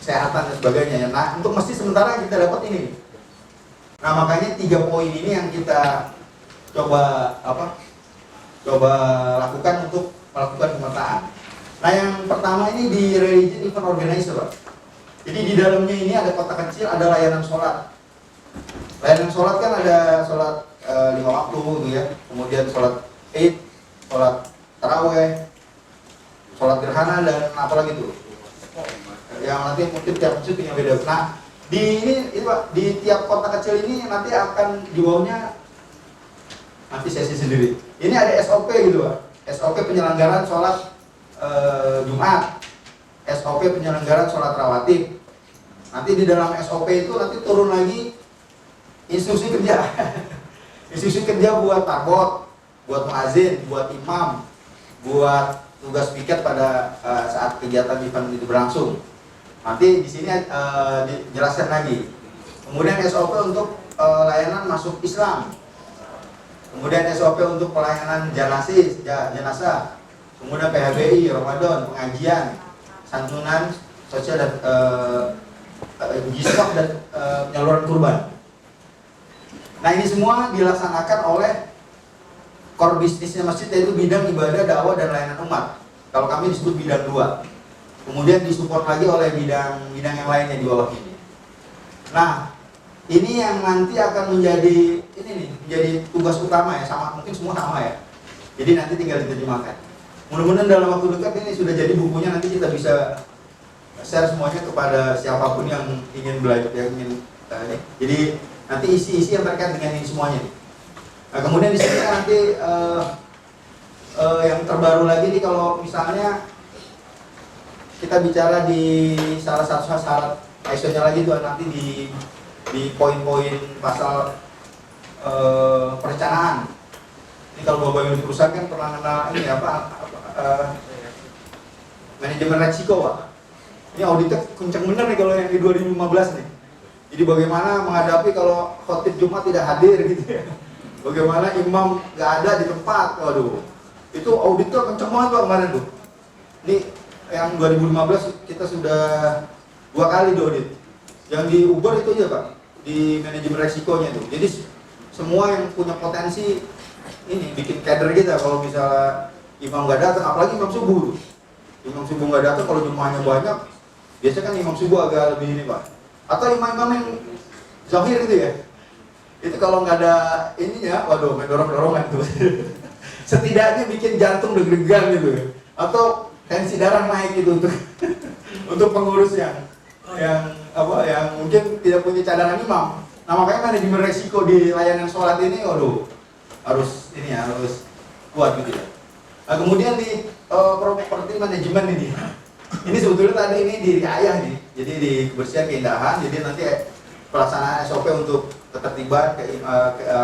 kesehatan dan sebagainya. Nah, untuk masjid sementara kita dapat ini. Nah, makanya 3 poin ini yang kita coba lakukan untuk melakukan pemetaan. Nah, yang pertama ini di Religion Event Organizer Pak. Jadi di dalamnya ini ada kotak kecil, ada layanan sholat. Layanan sholat kan ada sholat 5 waktu gitu ya. Kemudian sholat Id, sholat taraweh, sholat gerhana, dan apa lagi tuh? Yang nanti mungkin tiap masjid punya beda. Nah, ini Pak, di tiap kota kecil ini nanti akan di bawahnya nanti sesi sendiri. Ini ada SOP gitu Pak. SOP penyelenggaraan sholat Jumat, SOP penyelenggaraan sholat rawatib. Nanti di dalam SOP itu nanti turun lagi instruksi kerja. Instruksi kerja buat takbot, buat muazin, buat imam, buat tugas piket pada saat kegiatan event itu berlangsung. Nanti di sini dijelaskan lagi. Kemudian SOP untuk layanan masuk Islam. Kemudian SOP untuk pelayanan jenazah. Kemudian PHBI, Ramadan, pengajian, santunan, sosial dan giswah dan penyaluran kurban. Nah ini semua dilaksanakan oleh core bisnisnya masjid, yaitu bidang ibadah, dakwah, dan layanan umat. Kalau kami disebut bidang 2. Kemudian disupport lagi oleh bidang yang lainnya di bawah ini. Nah, ini yang nanti akan menjadi tugas utama ya, sama mungkin semua sama ya. Jadi nanti tinggal diterjemahkan. Mudah-mudahan dalam waktu dekat ini sudah jadi bukunya, nanti kita bisa share semuanya kepada siapapun yang ingin belajar, yang ingin jadi nanti isi-isi yang terkait dengan ini semuanya. Nah, kemudian di sini nanti yang terbaru lagi nih, kalau misalnya kita bicara di salah satu syarat ISO-nya lagi itu nanti di poin-poin pasal perencanaan. Ini kalau Bapak Ibu di perusahaan kan pernah kenal ini manajemen resiko Pak. Ini auditnya kencang bener nih kalau yang di 2015 nih. Jadi bagaimana menghadapi kalau khotib Jumat tidak hadir gitu ya. Bagaimana imam nggak ada di tempat, waduh. Itu auditnya kencang banget Pak kemarin tuh. Ini yang 2015 kita sudah 2 kali diaudit. Yang di Uber itu aja Pak, di manajemen resikonya itu. Jadi semua yang punya potensi ini bikin kader kita, kalau misalnya imam nggak datang, apalagi imam subuh. Imam subuh nggak datang, kalau jumlahnya banyak, biasanya kan imam subuh agak lebih ini Pak. Atau imam-imam yang zahir gitu ya. Itu kalau nggak ada ininya, waduh, main dorong-dorongan tuh. Setidaknya bikin jantung deg-degan gitu. Atau tensi darah naik gitu untuk pengurus yang mungkin tidak punya cadangan imam. Nah makanya manajemen resiko di layanan sholat ini, waduh, harus kuat gitu ya. Nah kemudian di properti manajemen ini sebetulnya tadi ini di ayah nih, jadi di kebersihan keindahan, jadi nanti pelaksanaan SOP untuk ketertiban,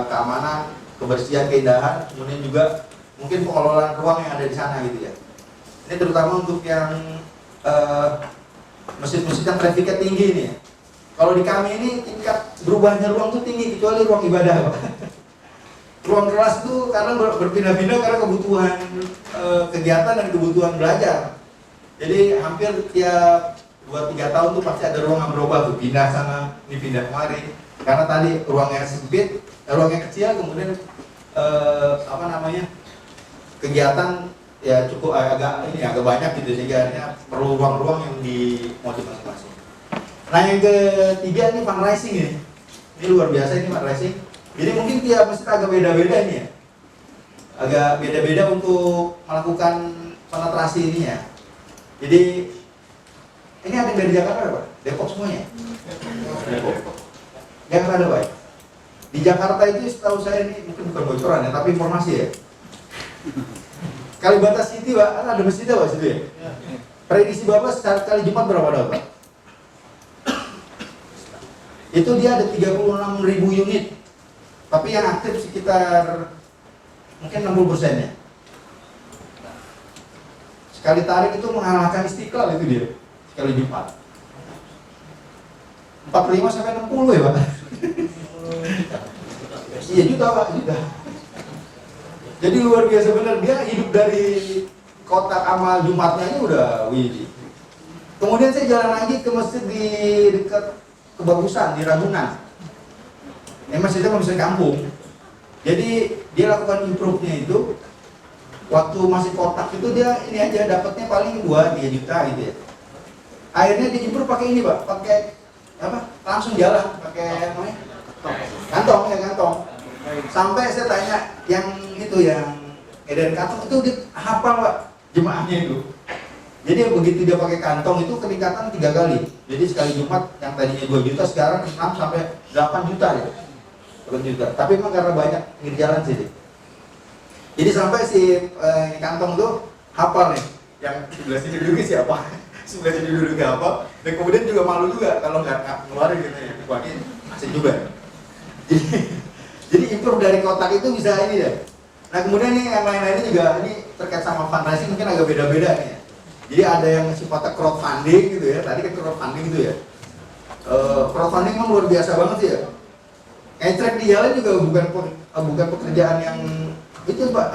keamanan, kebersihan keindahan, kemudian juga mungkin pengelolaan ruang yang ada di sana gitu ya. Ini terutama untuk yang masjid-masjid yang trafiknya tinggi ini ya. Kalau di kami ini tingkat berubahnya ruang itu tinggi, kecuali ruang ibadah Pak. Ruang kelas itu karena berpindah-pindah karena kebutuhan kegiatan dan kebutuhan belajar. Jadi hampir tiap 2-3 tahun tuh pasti ada ruang yang berubah tuh, pindah sana, ini pindah kemari. Karena tadi ruangnya sempit, ruangnya kecil, kemudian kegiatan ya cukup agak banyak gitu, sehingga akhirnya perlu ruang-ruang yang dimodif masing-masing. Nah yang ketiga ini fundraising ini luar biasa ini fundraising. Jadi mungkin tiap masjid agak beda-beda ini ya, agak beda-beda untuk melakukan penetrasi ini ya. Jadi ini ada yang dari Jakarta Pak? Depok semuanya? Depok. Jakarta ada Pak? Di Jakarta itu setahu saya ini mungkin bukan bocoran ya, tapi informasi ya. Kalibata City Pak, ada masjidnya Pak situ ya? Prediksi Bapak sekali Jumat berapa ada Pak? Itu dia ada 36.000 unit. Tapi yang aktif sekitar mungkin 60% ya. Sekali tarik itu mengalahkan Istiqlal itu dia, sekali Jumat. 45 sampai 60 ya Pak? Iya juta Pak, juta. Jadi luar biasa benar, dia hidup dari kotak amal Jumatnya ini udah widi. Kemudian saya jalan lagi ke masjid di dekat Kebagusan, di Ragunan. Ini masjidnya masjid kampung. Jadi dia lakukan improve-nya itu waktu masih kotak itu dia ini aja dapatnya paling 2-3 juta gitu ya. Akhirnya dia improve pakai ini Pak, pakai langsung jalan pakai kantong. Sampai saya tanya yang itu yang edan kantong itu dia hafal Pak jemaahnya itu. Jadi begitu dia pakai kantong itu peningkatan 3 kali. Jadi sekali Jumat yang tadinya 2 juta sekarang 6 sampai 8 juta ya. 8 juta. Tapi memang karena banyak pinggir jalan sih. Jadi sampai si kantong tuh hafal nih. Yang sebelah sini duduknya siapa? Sebelah sini duduknya apa? Dan kemudian juga malu juga kalau nggak ngeluarin gitu ya. Wah ini asik juga. Jadi improve dari kotak itu bisa ini deh. Nah kemudian nih yang lain-lainnya juga ini terkait sama fundraising mungkin agak beda-beda nih ya. Jadi ada yang sifatnya crowdfunding gitu ya, tadi kan crowdfunding gitu ya. Crowdfunding kan luar biasa banget sih ya. Ngecek di jalan juga bukan pekerjaan yang itu Pak,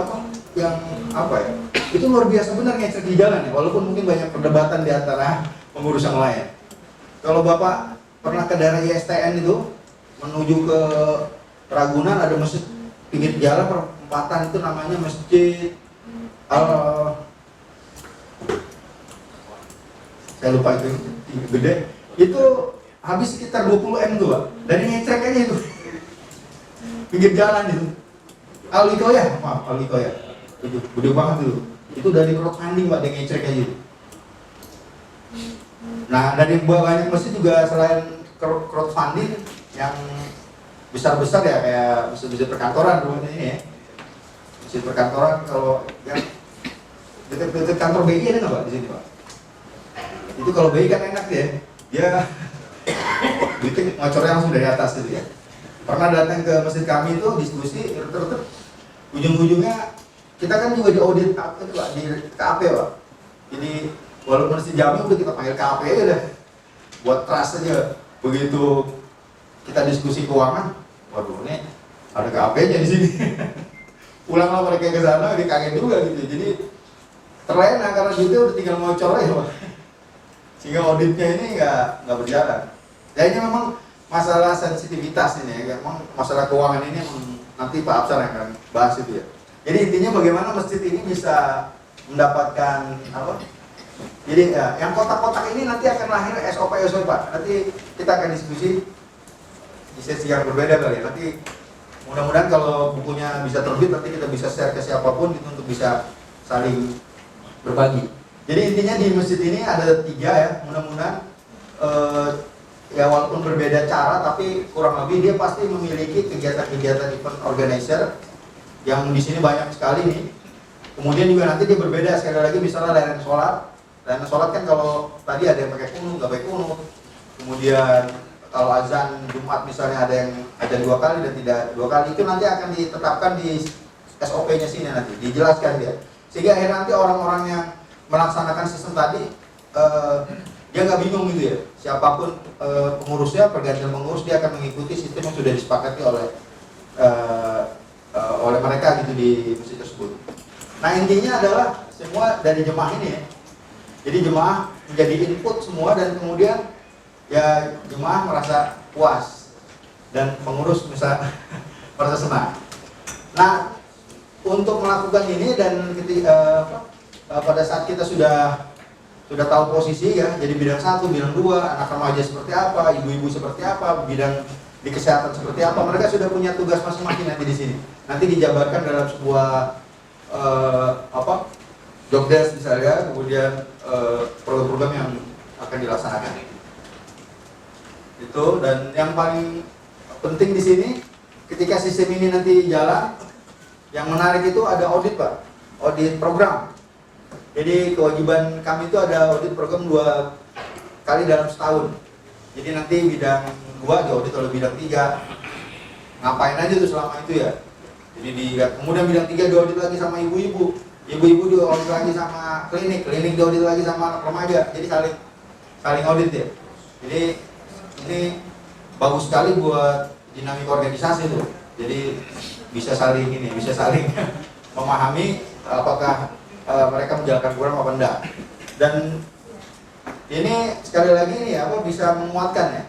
apa ya? Itu luar biasa benar ngecek di jalan ya, walaupun mungkin banyak perdebatan di antara pengurus yang lain. Kalau Bapak pernah ke daerah ISTN itu menuju ke Ragunan ada masjid pinggir jalan perempatan itu namanya Masjid saya lupa itu gede, itu habis sekitar 20 M tuh Pak, dari ngecek aja itu pinggir jalan itu Alikoya, maaf Alikoya itu gede banget itu dari crowdfunding Pak, dia ngecek aja itu. Nah dari banyak masjid juga selain crowdfunding yang besar-besar ya, kayak masjid perkantoran rumahnya ini ya, masjid perkantoran kalau yang dekat kantor BI ada nggak Pak di sini Pak? Itu kalau BI kan enak ya, dia bikin ngocornya langsung dari atas gitu ya. Pernah datang ke masjid kami itu diskusi, ujung-ujungnya kita kan juga diaudit itu Pak, di KAP Pak. Jadi walaupun masjid Jami udah kita panggil KAP aja deh, buat trust aja. Begitu kita diskusi keuangan, waduh ini ada KAP-nya di sini. Pulanglah mereka ke sana, dikaget juga gitu. Jadi terlena karena duitnya udah tinggal ngocor aja Pak. Sehingga auditnya ini nggak berjalan. Ya ini memang masalah sensitivitas ini ya, memang masalah keuangan ini nanti Pak Absar yang akan bahas itu ya. Jadi intinya bagaimana masjid ini bisa mendapatkan apa? Jadi ya, yang kotak-kotak ini nanti akan lahir SOP Pak. Nanti kita akan diskusi di sesi yang berbeda kali ya. Nanti mudah-mudahan kalau bukunya bisa terbit nanti kita bisa share ke siapapun gitu untuk bisa saling berbagi. Jadi intinya di masjid ini ada 3 ya, mudah-mudahan ya walaupun berbeda cara tapi kurang lebih dia pasti memiliki kegiatan-kegiatan event organizer yang di sini banyak sekali nih. Kemudian juga nanti dia berbeda sekali lagi misalnya layanan sholat. Layanan sholat kan kalau tadi ada yang pakai kunut, nggak pakai kunut. Kemudian kalau azan Jumat misalnya ada yang azan 2 kali dan tidak 2 kali, itu nanti akan ditetapkan di SOP-nya sini nanti, dijelaskan dia. Sehingga akhirnya nanti orang-orang yang melaksanakan sistem tadi dia nggak bingung gitu ya, siapapun pengurusnya, pergantian pengurus dia akan mengikuti sistem yang sudah disepakati oleh mereka gitu di masjid tersebut. Nah intinya adalah semua dari jemaah ini ya, jadi jemaah menjadi input semua dan kemudian ya jemaah merasa puas dan pengurus bisa merasa senang. Nah untuk melakukan ini dan pada saat kita sudah tahu posisi ya, jadi bidang 1, bidang 2, anak remaja seperti apa, ibu-ibu seperti apa, bidang di kesehatan seperti apa, mereka sudah punya tugas masing-masing nanti di sini. Nanti dijabarkan dalam sebuah job desk misalnya, kemudian program-program yang akan dilaksanakan. Itu dan yang paling penting di sini ketika sistem ini nanti jalan, yang menarik itu ada audit Pak, audit program. Jadi kewajiban kami itu ada audit program 2 kali dalam setahun. Jadi nanti bidang 2 diaudit oleh bidang 3. Ngapain aja tuh selama itu ya. Jadi kemudian bidang 3 diaudit lagi sama ibu-ibu. Ibu-ibu diaudit lagi sama klinik diaudit lagi sama anak remaja. Jadi saling audit ya. Jadi ini bagus sekali buat dinamika organisasi tuh. Jadi bisa saling memahami apakah mereka menjalankan program apa enggak. Dan ini sekali lagi nih bisa menguatkan ya.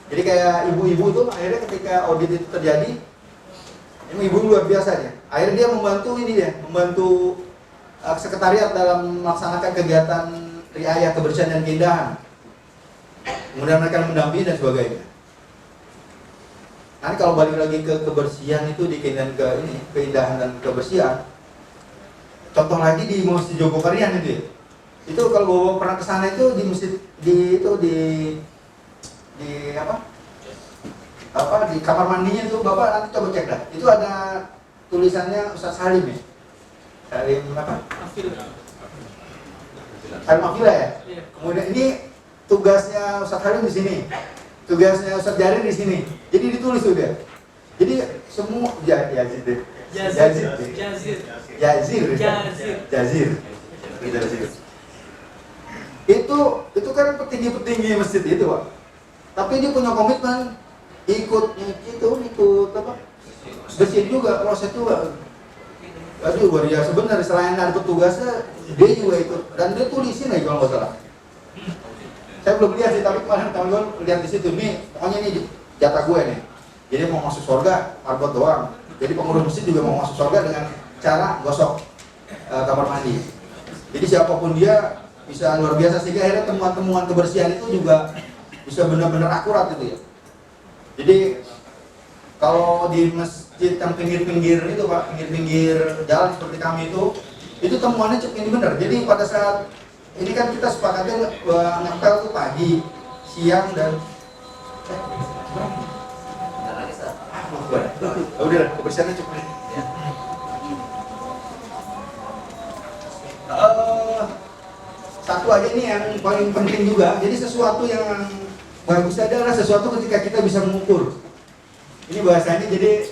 Jadi kayak ibu-ibu tuh akhirnya ketika audit itu terjadi, ini ibu luar biasa ya. Akhirnya dia membantu sekretariat dalam melaksanakan kegiatan riayah kebersihan dan keindahan. Kemudian mereka mendampingi dan sebagainya. Nanti kalau balik lagi ke kebersihan itu di keindahan dan kebersihan. Contoh lagi di Masjid Jogokarian itu ya. Itu kalau bawa pernah ke sana itu di masjid di apa di kamar mandinya itu Bapak nanti coba cek dah. Itu ada tulisannya Ustaz Salim ya. Salim apa? Salim Afila ya. Kemudian ini tugasnya Ustaz Salim di sini. Tugasnya Ustaz Jarir di sini. Jadi ditulis tuh dia. Jadi semua Jazir. Itu kan petinggi-petinggi masjid itu, Pak. Tapi dia punya komitmen ikut apa? Bersih juga, proses juga. Aduh, luar biasa benar. Selain ada petugasnya, dia juga ikut. Dan dia tulisin aja kalau nggak salah. Saya belum lihat sih, tapi kemarin teman-teman lihat di situ. Nih, pokoknya ini jatah gue nih. Jadi mau masuk surga, marbot doang. Jadi pengurus masjid juga mau masuk surga dengan cara gosok kamar mandi. Jadi siapapun dia bisa luar biasa, sehingga akhirnya temuan-temuan kebersihan itu juga bisa benar-benar akurat itu ya. Jadi kalau di masjid yang pinggir-pinggir itu Pak, pinggir-pinggir jalan seperti kami itu temuannya ini benar. Jadi pada saat ini kan kita sepakatnya ngepel tuh pagi, siang dan udah kebersihannya cukup. Satu aja nih yang paling penting juga. Jadi sesuatu yang bagus adalah sesuatu ketika kita bisa mengukur. Ini bahasanya jadi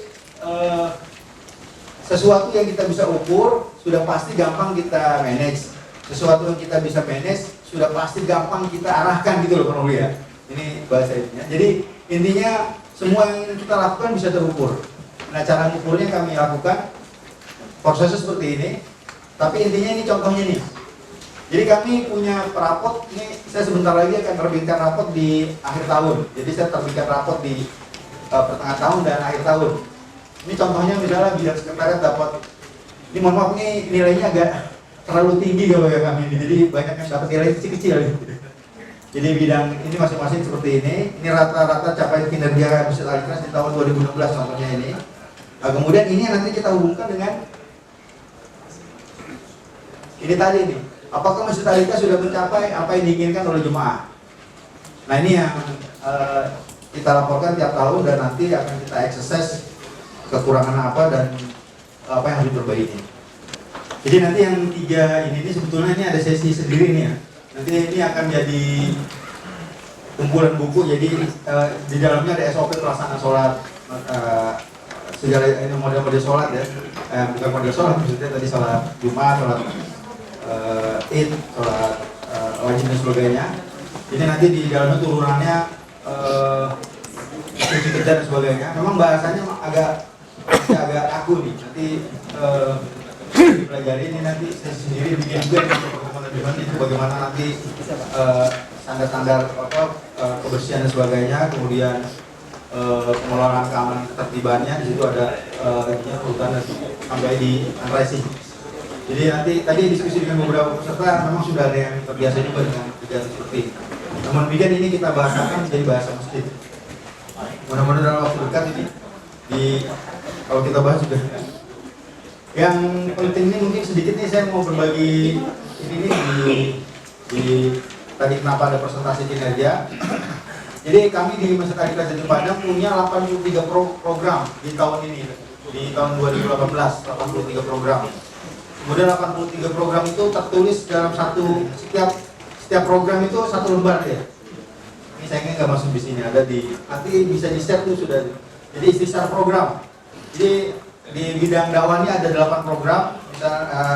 sesuatu yang kita bisa ukur sudah pasti gampang kita manage. Sesuatu yang kita bisa manage sudah pasti gampang kita arahkan gitu loh Pak ya. Ini bahasa intinya. Jadi intinya semua yang kita lakukan bisa terukur. Nah cara mengukurnya kami lakukan prosesnya seperti ini. Tapi intinya ini contohnya nih. Jadi kami punya rapot, ini saya sebentar lagi akan terbitkan rapot di akhir tahun. Jadi saya terbitkan rapot di pertengahan tahun dan akhir tahun. Ini contohnya misalnya bidang sekretariat dapat, ini mohon maaf ini nilainya agak terlalu tinggi kalau ya kami ini. Jadi banyak yang dapat nilai kecil-kecil. Jadi bidang ini masing-masing seperti ini. Ini rata-rata capaian kinerja Masjid Al-Ikhlas di tahun 2016 contohnya ini. Nah, kemudian ini nanti kita hubungkan dengan ini tadi nih. Apakah Masjid Al-Ikhlas sudah mencapai apa yang diinginkan oleh jemaah? Nah ini yang kita laporkan tiap tahun dan nanti akan kita exercise kekurangan apa dan apa yang harus diperbaiki. Jadi nanti yang tiga ini sebetulnya ini ada sesi sendiri nih ya. Nanti ini akan jadi kumpulan buku. Jadi di dalamnya ada SOP pelaksanaan sholat, segala ini model-model sholat ya. Bukan model sholat, maksudnya tadi sholat Jumat, sholat Id, sholat wajib dan sebagainya. Jadi nanti di dalamnya turunannya cuci kerja dan sebagainya. Memang bahasanya agak kaku nih. Nanti dipelajari ini nanti saya sendiri bikin juga itu bagaimana nanti standar-standar kebersihan dan sebagainya. Kemudian pengelolaan keamanan ketertibannya di situ ada urutan sampai di fundraising. Jadi nanti tadi diskusi dengan beberapa peserta memang sudah ada yang terbiasa juga dengan kegiatan seperti ini. Namun demikian ini kita bahasakan menjadi bahasa masjid. Mudah-mudahan dalam waktu dekat ini kalau kita bahas juga. Yang penting ini mungkin sedikit nih saya mau berbagi ini di tadi kenapa ada presentasi kinerja. Jadi kami di Masjid Al-Ikhlas Jati Padang punya 83 program di tahun ini, di tahun 2018 83 program. Kemudian 83 program itu tertulis dalam setiap program itu satu lembar ya. Ini sayangnya nggak masuk di sini, ada di nanti bisa di share tuh sudah. Jadi istiqsar program. Jadi di bidang dakwah ini ada 8 program.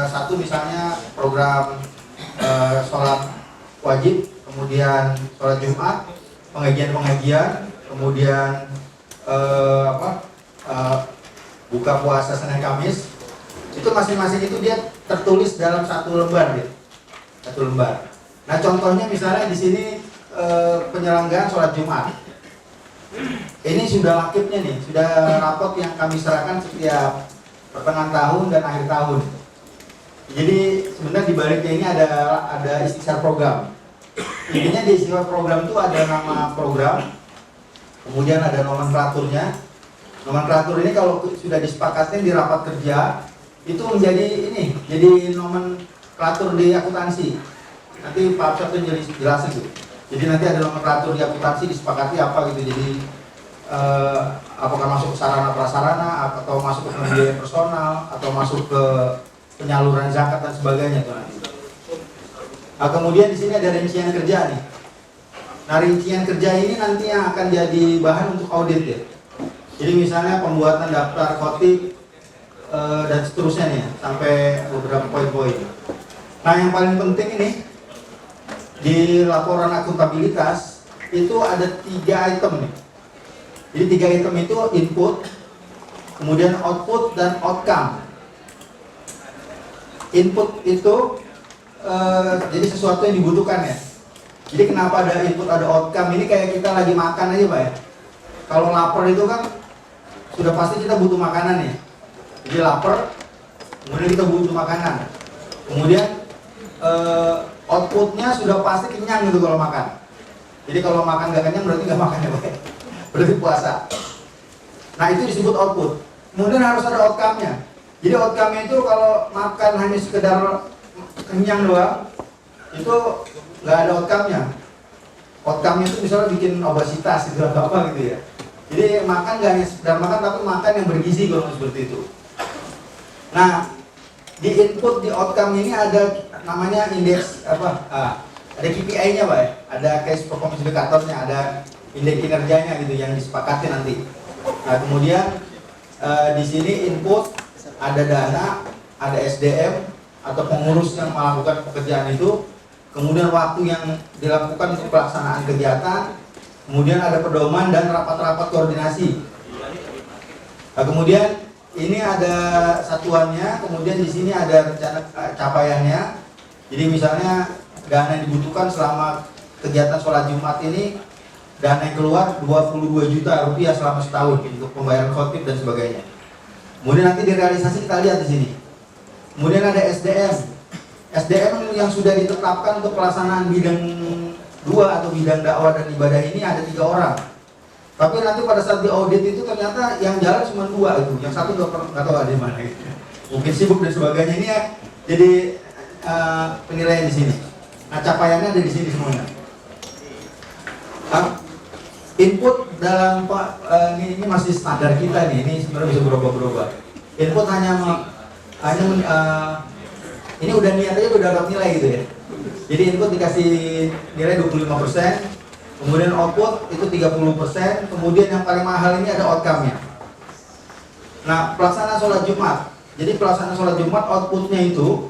Satu misalnya program sholat wajib, kemudian sholat Jumat, pengajian, kemudian buka puasa Senin Kamis. Itu masing-masing itu dia tertulis dalam satu lembar ya. Satu lembar. Nah, contohnya misalnya di sini penyelenggaraan sholat Jumat. Ini sudah lakibnya nih, sudah rapot yang kami serahkan setiap pertengahan tahun dan akhir tahun. Jadi sebenarnya di baliknya ini ada istiqsar program. Intinya di istiqsar program itu ada nama program, kemudian ada nomenklaturnya. Nomenklatur ini kalau sudah disepakati di rapat kerja itu menjadi ini, jadi nomenklatur di akuntansi. nanti Pak Absyad tuh jelasin gitu. Jadi nanti ada nomenklatur di akuntansi disepakati apa gitu. Jadi apakah masuk ke sarana prasarana atau masuk ke pembiayaan personal atau masuk ke penyaluran zakat dan sebagainya tuh nanti. Nah, kemudian di sini ada rincian kerja nih. Nah, rincian kerja ini nanti yang akan jadi bahan untuk audit ya. Jadi misalnya pembuatan daftar khotib dan seterusnya nih sampai beberapa poin-poin. Nah, yang paling penting ini di laporan akuntabilitas itu ada 3 item nih. Jadi 3 item itu input, kemudian output dan outcome. Input itu jadi sesuatu yang dibutuhkan ya. Jadi kenapa ada input ada outcome ini kayak kita lagi makan aja Pak ya. Kalau lapar itu kan sudah pasti kita butuh makanan ya. Jadi lapar, kemudian kita butuh makanan. Kemudian outputnya sudah pasti kenyang gitu kalau makan. Jadi kalau makan gak kenyang berarti gak makan ya Pak. Berarti puasa. Nah itu disebut output. Kemudian harus ada outcome-nya. Jadi outcome-nya itu kalau makan hanya sekedar kenyang doang, itu nggak ada outcome-nya. Outcome-nya itu misalnya bikin obesitas gitu atau apa gitu ya. Jadi makan nggak hanya sekedar makan, tapi makan yang bergizi kalau seperti itu. Nah, di input di outcome ini ada namanya indeks apa? Ada KPI-nya Pak ya. Ada Case Performance Indicator-nya, ada indeks kinerjanya gitu yang disepakati nanti. Nah, kemudian di sini input ada dana, ada SDM atau pengurus yang melakukan pekerjaan itu, kemudian waktu yang dilakukan untuk pelaksanaan kegiatan, kemudian ada pedoman dan rapat-rapat koordinasi. Nah, kemudian ini ada satuannya, kemudian di sini ada rencana capaiannya. Jadi misalnya dana yang dibutuhkan selama kegiatan sholat Jumat ini, dana yang keluar 22 juta rupiah selama setahun untuk pembayaran khotib dan sebagainya. Kemudian nanti direalisasi kita lihat di sini. Kemudian ada SDM. SDM yang sudah ditetapkan untuk pelaksanaan bidang 2 atau bidang dakwah dan ibadah ini ada 3 orang. Tapi nanti pada saat di audit itu ternyata yang jalan cuma 2 itu. Yang satu nggak tahu ada di mana. Mungkin sibuk dan sebagainya. Ini ya jadi penilaian di sini. Nah capaiannya ada di sini semuanya. Input dalam ini masih standar kita nih, ini sebenarnya bisa berubah-berubah. Input hanya ini udah niat aja udah dapat nilai gitu ya. Jadi input dikasih nilai 25%, kemudian output itu 30%, kemudian yang paling mahal ini ada outcome-nya. Nah, pelaksanaan sholat Jumat. Jadi pelaksanaan sholat Jumat outputnya itu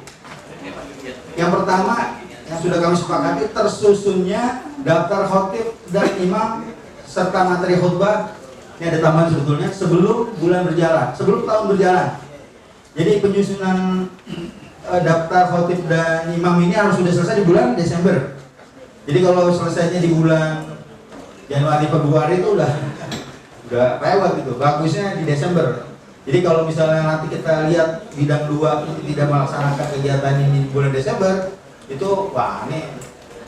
yang pertama yang sudah kami sepakati tersusunnya daftar khotib dan imam serta materi khutbah. Ini ada tambahan sebetulnya sebelum bulan berjalan, sebelum tahun berjalan. Jadi penyusunan daftar khotib dan imam ini harus sudah selesai di bulan Desember. Jadi kalau selesainya di bulan Januari Februari itu udah lewat gitu. Bagusnya di Desember. Jadi kalau misalnya nanti kita lihat bidang 2 itu tidak melaksanakan kegiatan ini di bulan Desember, itu wah ini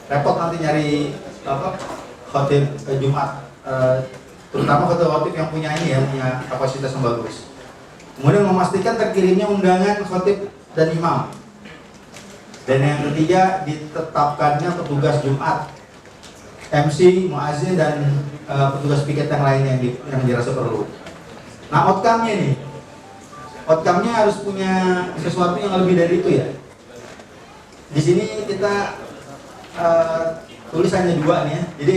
repot nanti nyari apa khotib Jumat. Terutama khotib yang punya ini ya, punya kapasitas yang bagus. Kemudian memastikan terkirimnya undangan khotib dan imam. Dan yang ketiga ditetapkannya petugas Jumat, MC, muazzin dan petugas piket yang lainnya yang dirasa perlu. Nah outcome-nya nih, outcome-nya harus punya sesuatu yang lebih dari itu ya. Di sini kita tulis hanya 2 nih ya. Jadi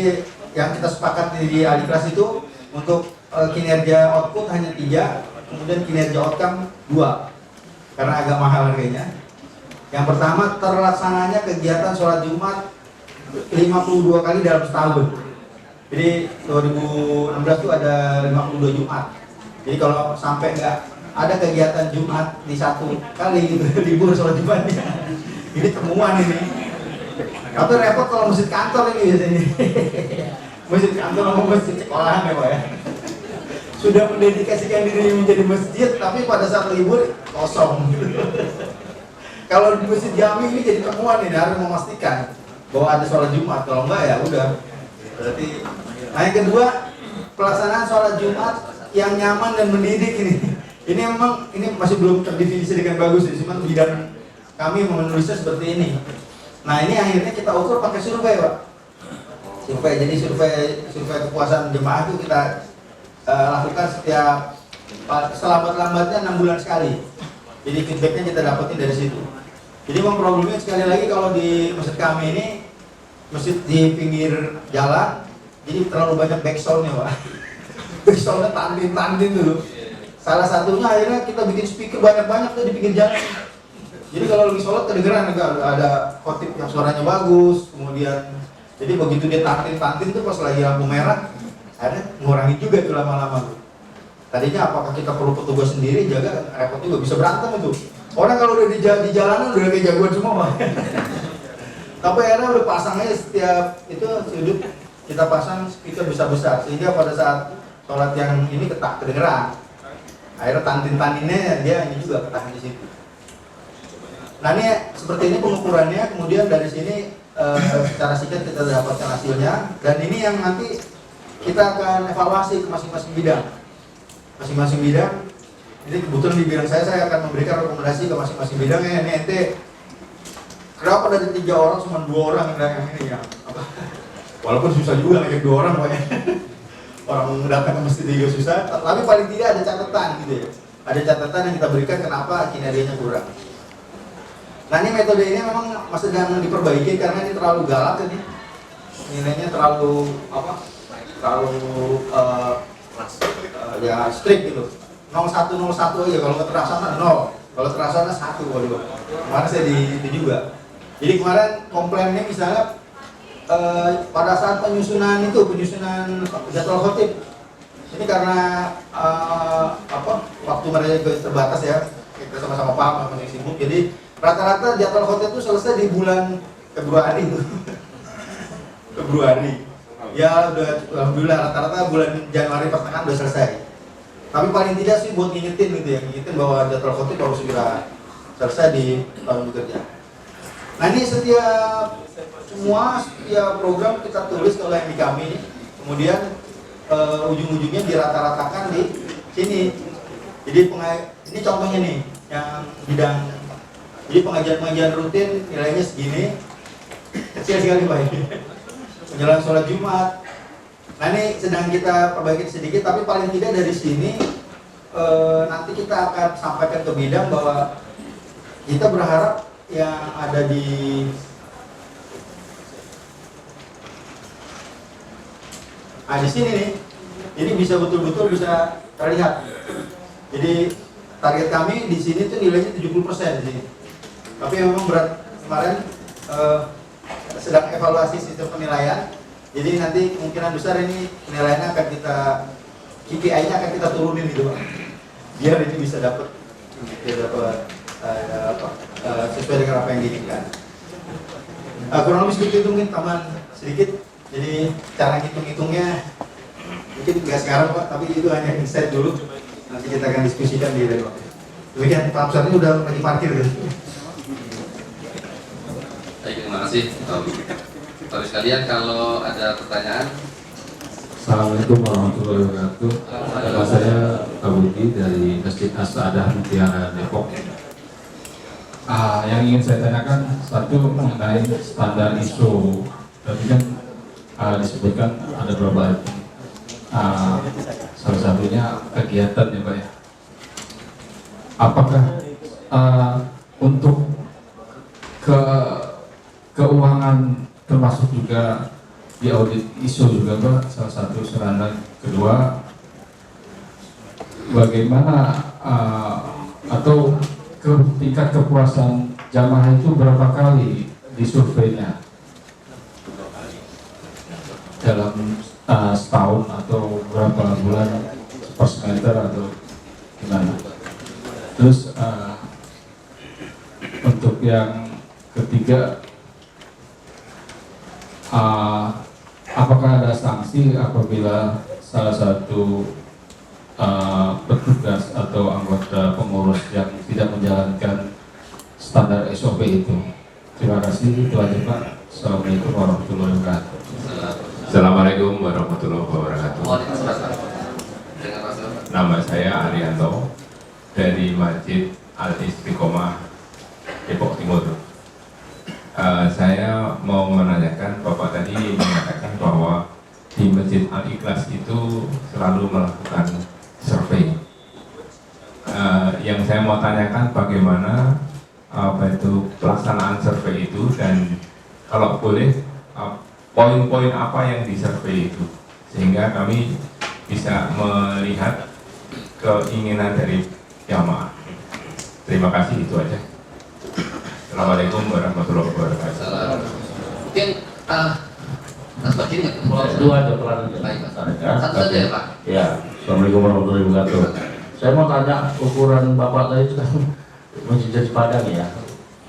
yang kita sepakat di ahli kelas itu untuk kinerja output hanya 3, kemudian kinerja outcome 2 karena agak mahal harganya. Yang pertama terlaksananya kegiatan sholat Jumat 52 kali dalam setahun. Jadi 2016 itu ada 52 Jumat. Jadi kalau sampai nggak ada kegiatan Jumat di 1 kali gitu, libur sholat Jumatnya, ini temuan ini. Tapi repot kalau masjid kantor ini biasanya. Masjid kantor sama masjid sekolahan ya Pak ya. Sudah mendedikasikan diri menjadi masjid, tapi pada saat libur kosong. Kalau di masjid jami ini jadi temuan ini, harus memastikan bahwa ada sholat Jumat. Kalau enggak ya udah. Berarti. Nah yang kedua, pelaksanaan sholat Jumat yang nyaman dan mendidik ini. Ini memang ini masih belum terdefinisi dengan bagus, cuma bidang kami menulisnya seperti ini. Nah ini akhirnya kita ukur pakai survei Pak. Survei, jadi survei kepuasan jemaah itu kita lakukan setiap selambat-lambatnya 6 bulan sekali. Jadi feedbacknya kita dapetin dari situ. Jadi memang problemnya sekali lagi kalau di masjid kami ini, masjid di pinggir jalan, jadi terlalu banyak backsoundnya Pak. Backsoundnya tantin dulu. Salah satunya akhirnya kita bikin speaker banyak-banyak tuh di pinggir jalan. Jadi kalau lagi sholat kedengeran ada khotib yang suaranya bagus, kemudian jadi begitu dia tantin tuh pas lagi lampu merah, akhirnya ngurangi juga tuh lama-lama tuh. Tadinya apakah kita perlu petugas sendiri jaga, repot juga, bisa berantem itu. Orang kalau udah di jalanan udah kayak jagoan semua Pak. Tapi akhirnya udah pasang aja setiap itu sudut kita pasang speaker besar-besar sehingga pada saat sholat yang ini kedengeran. Akhirnya tantin-tantinnya dia ini juga ketahan di situ. Nah ini seperti ini pengukurannya, kemudian dari sini secara singkat kita dapatkan hasilnya, dan ini yang nanti kita akan evaluasi ke masing-masing bidang. Masing-masing bidang, ini kebetulan di bidang saya akan memberikan rekomendasi ke masing-masing bidangnya. Ini ente, kenapa dari 3 orang cuma 2 orang yang ini ya? Walaupun susah juga ngajak 2 orang pokoknya. Orang datang ke masjid juga susah, tapi paling tidak ada catatan gitu ya. Ada catatan yang kita berikan kenapa kinerjanya kurang. Nah ini metode ini memang masih sedang diperbaiki karena ini terlalu galak ini. Nilainya terlalu ya strict gitu. 0101 aja, kalau nggak terlaksana 0, kalau terlaksana 1 waduh. Kemarin saya di juga. Jadi kemarin komplainnya misalnya pada saat penyusunan jadwal khotib ini karena waktu mereka terbatas ya, kita sama-sama paham masih sibuk, jadi rata-rata jadwal khotib itu selesai di bulan Februari ya udah alhamdulillah rata-rata bulan Januari pertengahan udah selesai, tapi paling tidak sih buat ngingetin gitu ya, ngingetin bahwa jadwal khotib harus segera selesai di tahun bekerja. Nah ini setiap program kita tulis kalau yang di kami, kemudian ujung-ujungnya dirata-ratakan di sini. Jadi ini contohnya nih yang bidang, jadi pengajian rutin nilainya segini, kecil sekali Pak. Menjelang sholat Jumat. Nah ini sedang kita perbaiki sedikit, tapi paling tidak dari sini nanti kita akan sampaikan ke bidang bahwa kita berharap yang ada di sini nih, ini bisa betul-betul bisa terlihat. Jadi target kami di sini tuh nilainya 70% di sini. Tapi memang berat kemarin sedang evaluasi sistem penilaian. Jadi nanti kemungkinan besar ini penilaiannya akan KPI-nya akan kita turunin gitu Pak. Biar ini bisa dapat sesuai dengan apa yang diinginkan. Kurang lebih seperti itu, mungkin tambahan sedikit. Jadi cara hitung-hitungnya mungkin nggak sekarang Pak, tapi itu hanya insight dulu. Nanti kita akan diskusikan di dalam. Demikian Pak Absar ini udah lagi parkir gitu. Baik, terima kasih. Bapak sekalian, kalau ada pertanyaan. Assalamualaikum warahmatullahi wabarakatuh. Nama saya Kabudi dari Masjid As-Saadah Mutiara Depok. Yang ingin saya tanyakan satu mengenai standar ISO. Tadi kan disebutkan ada beberapa salah satunya kegiatan ya Pak ya. Apakah untuk keuangan termasuk juga di audit ISO juga Pak, salah satu sarana. Kedua, bagaimana atau tingkat kepuasan jamaah itu berapa kali disurveinya dalam setahun atau berapa bulan per semester atau gimana? Terus untuk yang ketiga, apakah ada sanksi apabila salah satu petugas atau anggota pengurus yang tidak menjalankan standar SOP itu? Terima kasih, itu aja Pak. Assalamualaikum warahmatullahi wabarakatuh. Assalamualaikum warahmatullahi wabarakatuh. Nama saya Arianto dari Masjid Al Istiqomah Depok Timur. Saya mau menanyakan, Bapak tadi mengatakan bahwa di Masjid Al-Ikhlas itu selalu melakukan survei. Yang saya mau tanyakan bagaimana itu pelaksanaan survei itu, dan kalau boleh poin-poin apa yang disurvei itu, sehingga kami bisa melihat keinginan dari jamaah. Terima kasih, itu aja. Assalamualaikum warahmatullahi wabarakatuh. Mungkin Mas ini Dua aja pelan. baik, Pak. Satu saja ya, Pak. Ya, Assalamualaikum warahmatullahi wabarakatuh. Saya mau tanya ukuran Bapak tadi itu kan Masjid Jadi Padang ya.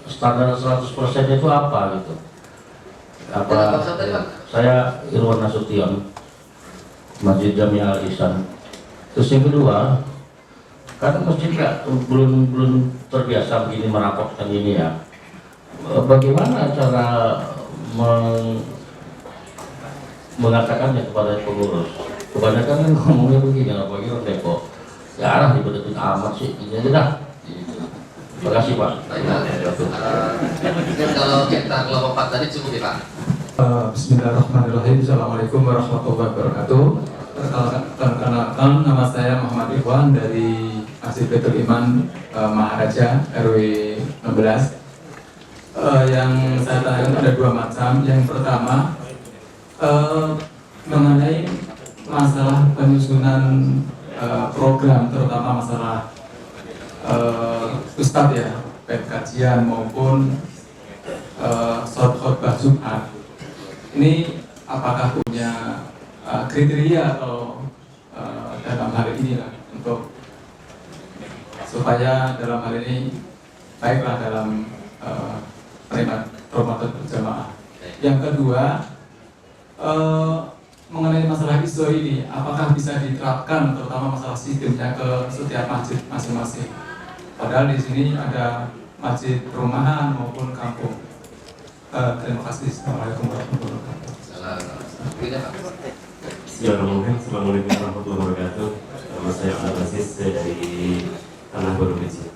Standar 100% itu apa gitu? Apa? Saya Irwan Nasution, Masjid Jami Al Ihsan. Terus yang kedua, kan masjid belum terbiasa begini merapotkan ini ya. Bagaimana cara mengatakannya kepada pengurus? Kebanyakan kan ngomongnya begini, apalagi orang Depok. Ya arah dibetul amat sih, ini aja dah. Terima kasih Pak. Mungkin kalau kita kelompok 4 tadi cukup ya, Pak. Bismillahirrahmanirrahim. Assalamualaikum warahmatullahi wabarakatuh. Perkenalkan, nama saya Muhammad Ikhwan dari Masjid Baitul Iman Maharaja RW 16. Yang saya tanyakan ada dua macam. Yang pertama mengenai masalah penyusunan program, terutama masalah Ustadz ya, baik kajian maupun short khutbah Jumat. Ini apakah punya kriteria atau dalam hal ini lah untuk supaya dalam hal ini baiklah dalam terima Ramadan berjamaah. Yang kedua, mengenai masalah ISO ini, apakah bisa diterapkan terutama masalah sistemnya ke setiap masjid masing-masing? Padahal di sini ada masjid perumahan maupun kampung. Terima kasih. Assalamualaikum warahmatullahi wabarakatuh. Bismillahirrahmanirrahim. Assalamualaikum warahmatullahi wabarakatuh. Nama saya Abdul Aziz, saya dari Tanah Baru Kecil.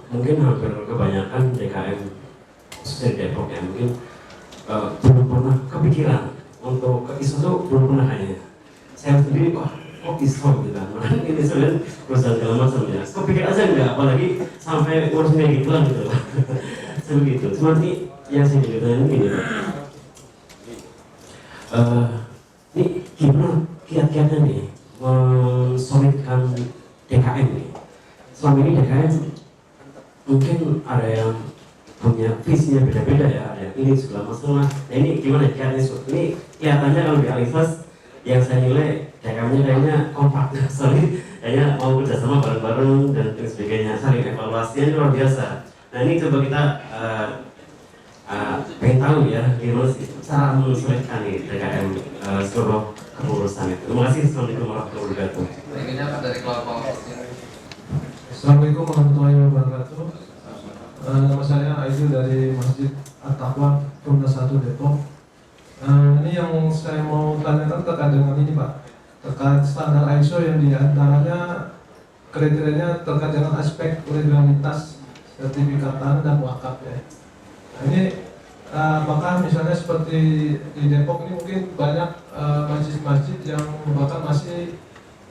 Mungkin hampir kebanyakan DKM dari Depok ya, mungkin belum pernah kepikiran untuk ke ISO itu belum pernah kayaknya. Saya sendiri kok ISO gitu kan, ini sebenarnya perusahaan segala macam ya. Kepikir aja enggak, apalagi sampai ngurus kayak gituan gitu. Sebegitu. Cuma ini yang saya ceritakan ini Pak. Ini gimana kiat-kiatnya nih mensolidkan DKM nih? Selama ini DKM mungkin ada yang punya visinya beda-beda ya, ada yang ini segala masalah. Nah ini gimana kiatnya? Ini kelihatannya kalau di Alifas yang saya nilai DKM-nya kayaknya kompak, solid, kayaknya mau kerjasama bareng-bareng dan sebagainya, saling evaluasinya luar biasa. Nah ini coba kita pengen tahu ya gimana sih cara menyesuaikan nih DKM seluruh kepengurusan itu. Terima kasih. Assalamualaikum warahmatullahi wabarakatuh. Ini apa dari kelompok? Assalamualaikum warahmatullahi wabarakatuh. Nama saya Aidil dari Masjid At-Taqwa Tumda 1 Depok. Ini yang saya mau tanyakan terkait dengan ini Pak, terkait standar ISO yang diantaranya kriterianya terkait dengan aspek legalitas sertifikat tanah dan wakaf ya. Nah, ini apakah misalnya seperti di Depok ini mungkin banyak masjid-masjid yang merupakan masih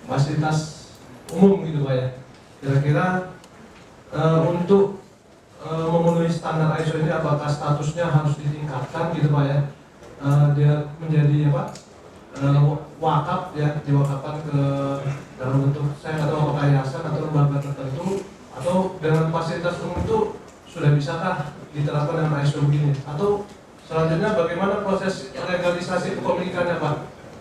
fasilitas umum gitu Pak ya. Kira-kira untuk memenuhi standar ISO ini apakah statusnya harus ditingkatkan gitu Pak ya? Dia menjadi apa? Wakaf ya, diwakafkan ke dalam bentuk saya nggak tahu apakah yayasan atau lembaga tertentu, atau dengan fasilitas umum itu sudah bisakah diterapkan dengan ISO begini? Atau selanjutnya bagaimana proses legalisasi kepemilikannya Pak?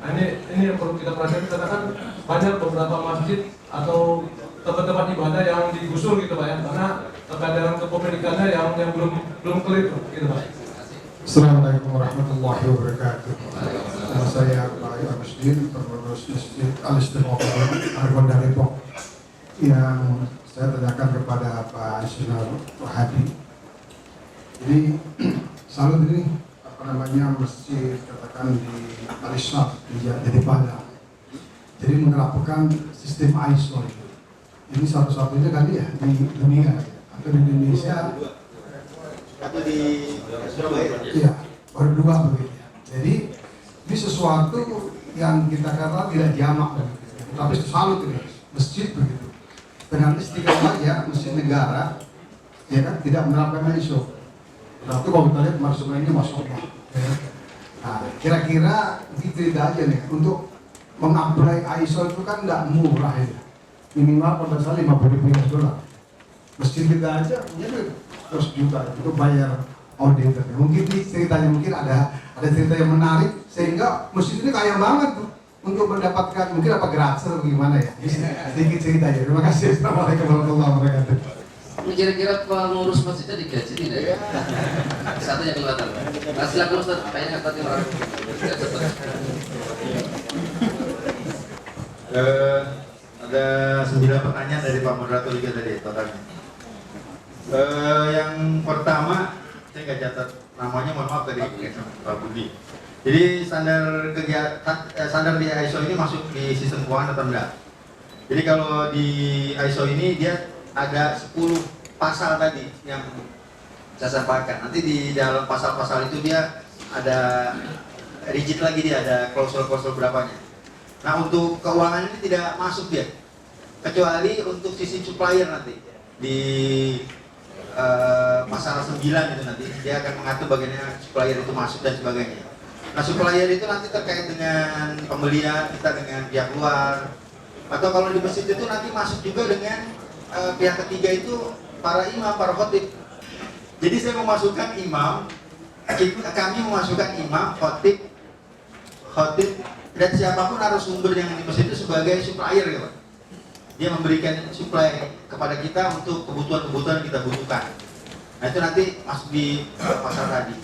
Nah, ini yang perlu kita perhatikan karena kan banyak beberapa masjid atau tempat-tempat ibadah yang digusur gitu Pak ya, karena terkait dengan kepemilikannya yang belum clear gitu Pak. Assalamualaikum warahmatullahi wabarakatuh. Nama saya Pak Iwan Masjid, pengurus Masjid Al-Istiqomah Argon dari Depok. Yang saya tanyakan kepada Pak Ismail Wahadi. Jadi salut ini apa namanya masjid katakan di Al-Isyaf di Jadi Padang. Jadi menerapkan sistem ISO itu. Ini satu-satunya kali ya di dunia atau di Indonesia atau di Surabaya? Iya, baru 2 begitu. Jadi ini sesuatu yang kita kata tidak jamak, tapi salut ini masjid begitu. Dengan istiqomah saja masjid negara, ya kan tidak menerapkan ISO. Tapi kalau kita lihat marsumen ini masya Allah. Ya. Nah, kira-kira gitu aja nih untuk mengapply ISO itu kan nggak murah ya. Minimal pada saat 50.000 US$. Masjid kita aja punya 100 juta untuk bayar auditor. Mungkin ini ceritanya mungkin ada cerita yang menarik sehingga masjid ini kaya banget tuh untuk mendapatkan mungkin apa gratis atau gimana ya. Sedikit ceritanya. Terima kasih. Assalamualaikum warahmatullahi wabarakatuh. Kira-kira pengurus masjidnya digaji tidak ya? Satunya kelihatan. Nah, silakan Ustaz, kayaknya tadi orang ada 9 pertanyaan dari Pak Moderator juga tadi totalnya. Yang pertama, saya nggak catat namanya, mohon maaf tadi Pak Budi. Jadi standar di ISO ini masuk di sistem keuangan atau enggak? Jadi kalau di ISO ini dia ada 10 pasal tadi yang saya sampaikan. Nanti di dalam pasal-pasal itu dia ada rigid lagi, dia ada klausul-klausul berapanya. Nah, untuk keuangan ini tidak masuk dia, kecuali untuk sisi supplier nanti di pasal 9 itu nanti dia akan mengatur bagaimana supplier itu masuk dan sebagainya. Nah, supplier itu nanti terkait dengan pembelian kita dengan pihak luar, atau kalau di masjid itu nanti masuk juga dengan pihak ketiga itu para imam, para khotib. Jadi saya memasukkan imam, kami memasukkan imam, khotib, dan siapapun narasumber yang di masjid itu sebagai supplier ya Pak. Dia memberikan supply kepada kita untuk kebutuhan-kebutuhan yang kita butuhkan. Nah itu nanti masuk di pasal tadi.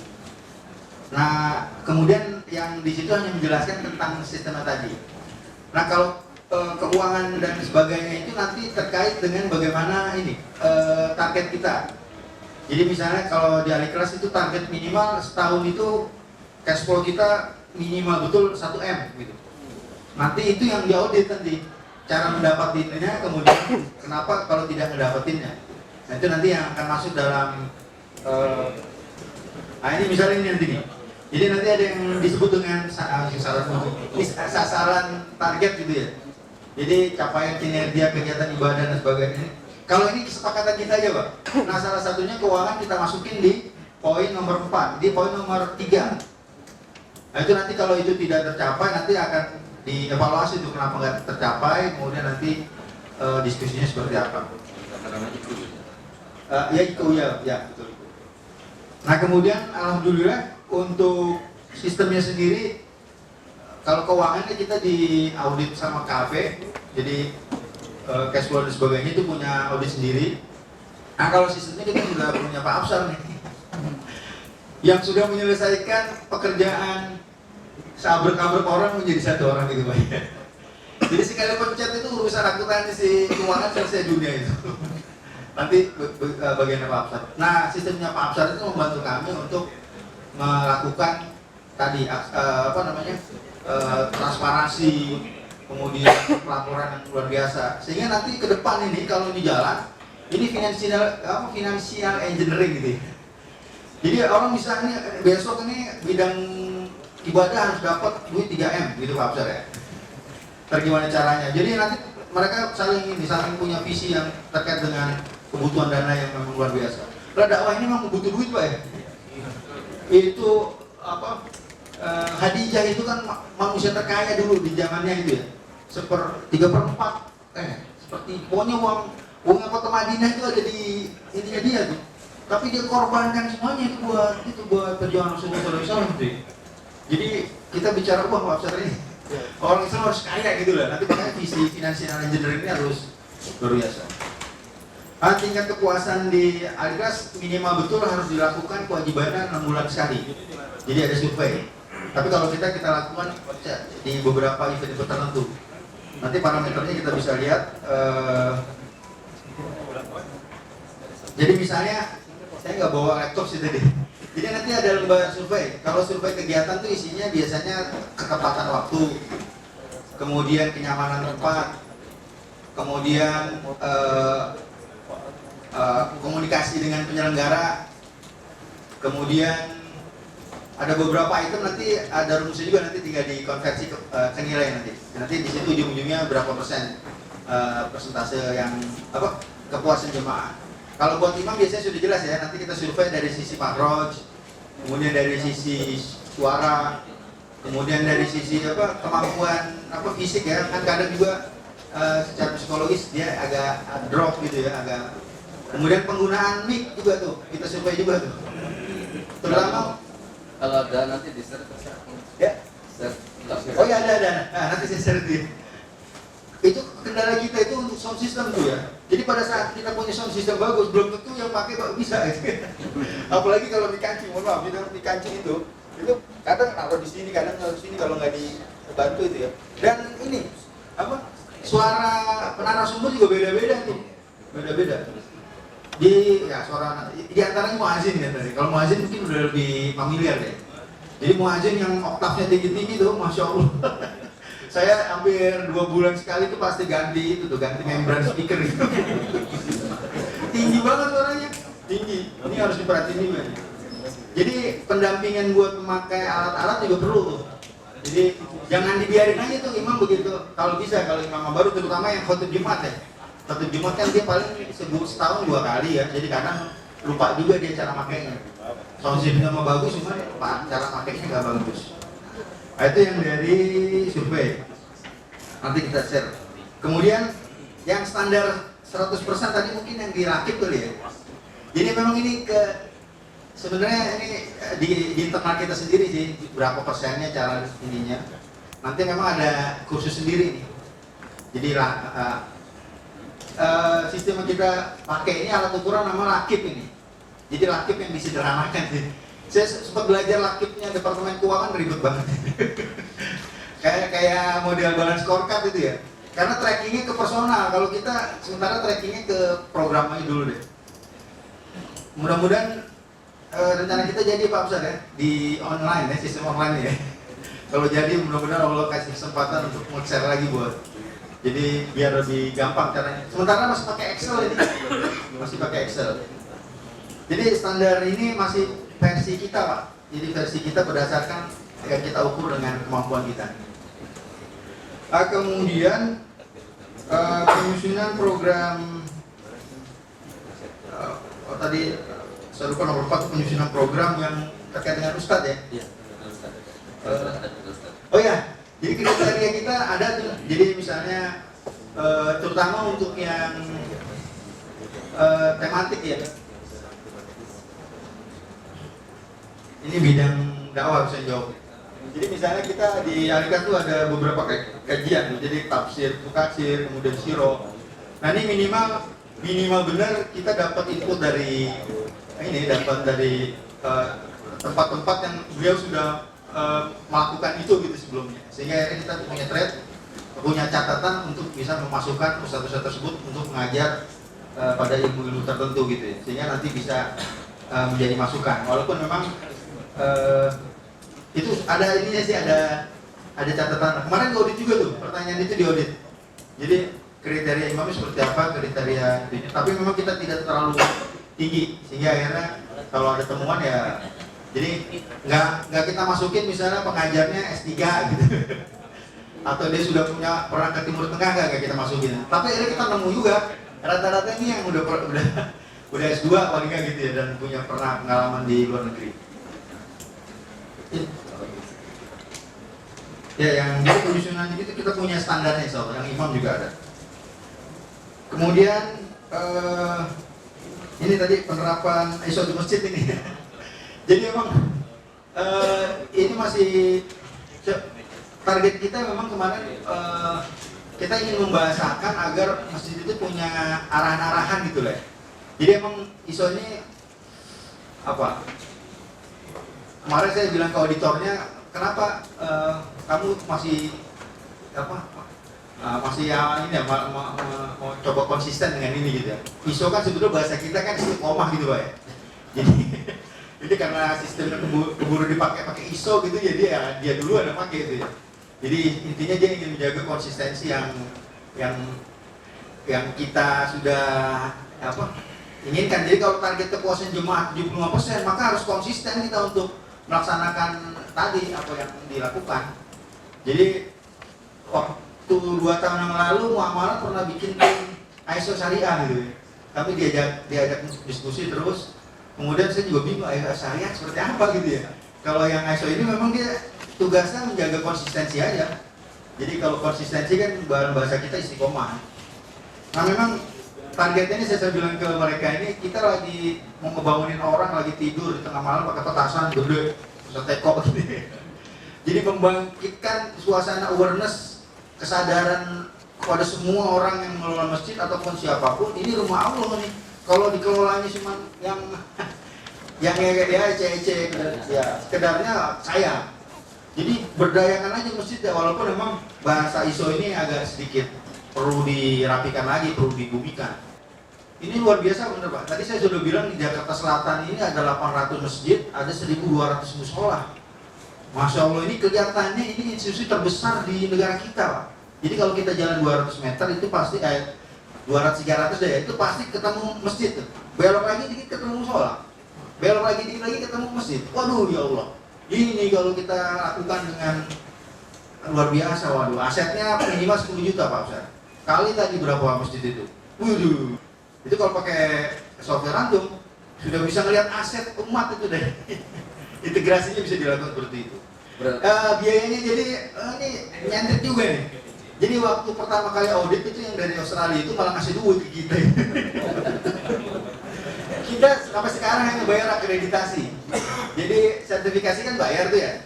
Nah kemudian yang di situ hanya menjelaskan tentang sistemnya tadi. Nah kalau keuangan dan sebagainya itu nanti terkait dengan bagaimana ini target kita. Jadi misalnya kalau di Aliklas itu target minimal setahun itu cash flow kita minimal betul 1M gitu. Nanti itu yang diaudit nanti cara mendapatinnya, kemudian kenapa kalau tidak mendapatinnya. Nah itu nanti yang akan masuk dalam nah ini misalnya ini nanti nih. Jadi nanti ada yang disebut dengan sasaran target gitu ya. Jadi capaian kinerja kegiatan ibadah dan sebagainya. Kalau ini kesepakatan kita aja Pak. Nah salah satunya keuangan kita masukin di poin nomor 4, di poin nomor 3. Nah itu nanti kalau itu tidak tercapai nanti akan dievaluasi itu kenapa nggak tercapai, kemudian nanti diskusinya seperti apa. Ya itu ya betul. Nah kemudian alhamdulillah untuk sistemnya sendiri, kalau keuangannya kita diaudit sama KP, jadi cash flow dan sebagainya itu punya audit sendiri. Nah kalau sistemnya kita sudah punya Pak Absar nih, yang sudah menyelesaikan pekerjaan sabar-kabar orang menjadi satu orang gitu Pak. Jadi sekali pencet itu urusan akuntansi keuangan selesai dunia itu. Nanti bagian Pak Absar. Nah sistemnya Pak Absar itu membantu kami untuk melakukan tadi transparansi, kemudian pelaporan yang luar biasa. Sehingga nanti ke depan ini kalau di jalan ini financial engineering gitu. Jadi orang misalnya besok ini bidang ibadah harus dapat duit 3M gitu Pak Absar ya. Gimana caranya? Jadi nanti mereka saling punya visi yang terkait dengan kebutuhan dana yang memang luar biasa. Kalau dakwah ini memang butuh duit Pak ya. Itu Khadijah itu kan manusia terkaya dulu di zamannya itu ya. 3/4 seperti pokoknya uangnya kota Madinah itu ada di intinya dia tuh. Tapi dia korbankan semuanya itu buat perjuangan Rasulullah SAW. Jadi kita bicara uang Pak Absar ini. Orang Islam harus kaya gitu lah. Nanti makanya visi financial engineering ini harus luar biasa. Tingkat kepuasan di Aliklas minimal betul harus dilakukan kewajibannya 6 bulan sekali. Jadi ada survei. Tapi kalau kita lakukan di beberapa event tertentu. Nanti parameternya kita bisa lihat. Jadi misalnya saya nggak bawa laptop sih tadi. Jadi nanti ada lembar survei. Kalau survei kegiatan tuh isinya biasanya ketepatan waktu, kemudian kenyamanan tempat, kemudian komunikasi dengan penyelenggara, Kemudian ada beberapa item nanti ada rumusnya juga, nanti tinggal dikonversi ke nilai nanti. Nanti di situ ujung-ujungnya berapa persen persentase yang kepuasan jemaah. Kalau buat imam biasanya sudah jelas ya, nanti kita survei dari sisi makhraj, kemudian dari sisi suara, kemudian dari sisi kemampuan fisik ya, kan kadang juga secara psikologis dia agak drop gitu ya, agak. Kemudian penggunaan mic juga tuh kita survei juga tuh, terutama kalau ada nanti di share ya. Oh ya ada. Nah, nanti saya share itu. Itu kendala kita itu untuk sound system tuh ya. Jadi pada saat kita punya sound system bagus, belum tentu yang pakai kok bisa. Apalagi kalau di kancing, mohon maaf, di kancing itu kadang taruh di sini, kadang taruh di sini kalau nggak dibantu itu ya. Dan ini suara penarasumber juga beda-beda tuh, beda-beda. Suara di antaranya muazin ya tadi. Kalau muazin mungkin udah lebih familiar deh. Jadi muazin yang oktavnya tinggi-tinggi tuh, masya Allah. Saya hampir 2 bulan sekali tuh pasti ganti membran speaker gitu. Tinggi banget suaranya, tinggi. Ini harus diperhatiin juga. Jadi pendampingan buat memakai alat-alat juga perlu tuh. Jadi jangan dibiarin aja tuh imam begitu. Kalau bisa, kalau imam baru terutama yang khotbah Jumat ya. Khotbah Jumat kan dia paling setahun 2 kali ya. Jadi kadang lupa juga dia cara makainya. Sound systemnya mau bagus, cuma cara makainya nggak bagus. Nah, itu yang dari survei. Nanti kita share. Kemudian yang standar 100% tadi mungkin yang dirakit kali ya. Jadi memang ini sebenarnya ini di internal kita sendiri sih berapa persennya cara ininya. Nanti memang ada kursus sendiri nih. Jadi sistem yang kita pakai ini alat ukuran nama rakib ini. Jadi rakib yang disederhanakan sih. Saya sempat belajar lakibnya Departemen Keuangan, ribet banget. kayak model balance scorecard itu ya. Karena trackingnya ke personal, kalau kita sementara trackingnya ke programnya dulu deh. Mudah-mudahan rencana kita jadi Pak Ustadz ya, di online ya, sistem online ya. Kalau jadi mudah-mudahan Allah kasih kesempatan untuk share lagi buat. Jadi biar lebih gampang caranya. Sementara masih pakai Excel ini, masih pakai Excel. Jadi standar ini masih versi kita Pak. Jadi versi kita berdasarkan yang kita ukur dengan kemampuan kita. Kemudian penyusunan program tadi saya lupa nomor 4, penyusunan program yang terkait dengan Ustadz ya. Iya, Oh ya, jadi kriteria kita ada tuh. Jadi misalnya terutama untuk yang tematik ya. Ini bidang dakwah bisa jawab. Jadi misalnya kita di Alika tuh ada beberapa kajian, jadi tafsir, mukatsir, kemudian siro. Nah ini minimal benar kita dapat input dari tempat-tempat yang beliau sudah melakukan itu gitu sebelumnya. Sehingga kita punya thread, punya catatan untuk bisa memasukkan ustadz-ustadz tersebut untuk mengajar pada ilmu-ilmu tertentu gitu ya. Sehingga nanti bisa menjadi masukan. Walaupun memang itu ada ininya sih, ada catatan. Kemarin audit juga tuh, pertanyaan itu diaudit. Jadi kriteria imamnya seperti apa, kriteria ini. Tapi memang kita tidak terlalu tinggi sehingga akhirnya kalau ada temuan ya, jadi nggak kita masukin misalnya pengajarnya S3 gitu. Atau dia sudah pernah ke Timur Tengah nggak kita masukin. Tapi akhirnya kita nemu juga rata-rata ini yang udah S2 paling nggak gitu ya, dan punya pernah pengalaman di luar negeri. Ya, yang jadi penyusunan itu kita punya standarnya, yang imam juga ada. Kemudian ini tadi penerapan ISO di masjid ini. Jadi memang ini masih target kita memang kemarin kita ingin membahasakan agar masjid itu punya arahan-arahan gitu lah. Jadi emang ISO ini apa? Kemarin saya bilang ke auditornya, kenapa kamu masih ini ya mau coba konsisten dengan ini gitu ya. ISO kan sebetulnya bahasa kita kan istiqomah gitu Pak ya. Jadi karena sistemnya keburu dipakai ISO gitu, jadi ya dia dulu ada pakai itu ya. Jadi intinya dia ingin menjaga konsistensi yang kita sudah inginkan. Jadi kalau target kepuasan jemaah 75%, maka harus konsisten kita untuk melaksanakan tadi apa yang dilakukan. Jadi waktu 2 tahun yang lalu Muamalah pernah bikin tim ISO syariah gitu. Kami diajak diskusi terus. Kemudian saya juga bingung ISO syariah seperti apa gitu ya. Kalau yang ISO ini memang dia tugasnya menjaga konsistensi aja. Jadi kalau konsistensi kan bahasa kita istiqomah. Nah memang targetnya ini saya bilang ke mereka ini, kita lagi mau ngebangunin orang lagi tidur di tengah malam pakai petasan gede, bisa teko gitu. Jadi membangkitkan suasana awareness, kesadaran kepada semua orang yang mengelola masjid ataupun siapapun, ini rumah Allah nih. Kalau dikelolanya cuma yang ya ece-ece ya sekedarnya saya. Jadi berdayakan aja masjid ya, walaupun memang bahasa ISO ini agak sedikit perlu dirapikan lagi, perlu dibumikan. Ini luar biasa bener Pak. Tadi saya sudah bilang di Jakarta Selatan ini ada 800 masjid, ada 1.200 musola. Masya Allah, ini kelihatannya ini institusi terbesar di negara kita Pak. Jadi kalau kita jalan 200 meter itu pasti 200-300 deh, itu pasti ketemu masjid. Belok lagi dikit ketemu musola. Belok lagi dikit lagi ketemu masjid. Waduh ya Allah. Ini kalau kita lakukan dengan luar biasa, waduh, asetnya minimal 10 juta Pak Ustaz. Kali tadi berapa masjid itu? Waduh, itu kalau pakai software Antum sudah bisa ngelihat aset umat itu deh. Integrasinya bisa dilakukan seperti itu. Biayanya jadi ini nyentrik juga nih. Jadi waktu pertama kali audit itu yang dari Australia itu malah ngasih duit ke kita. Kita sampai sekarang hanya bayar akreditasi. Jadi sertifikasi kan bayar tuh ya.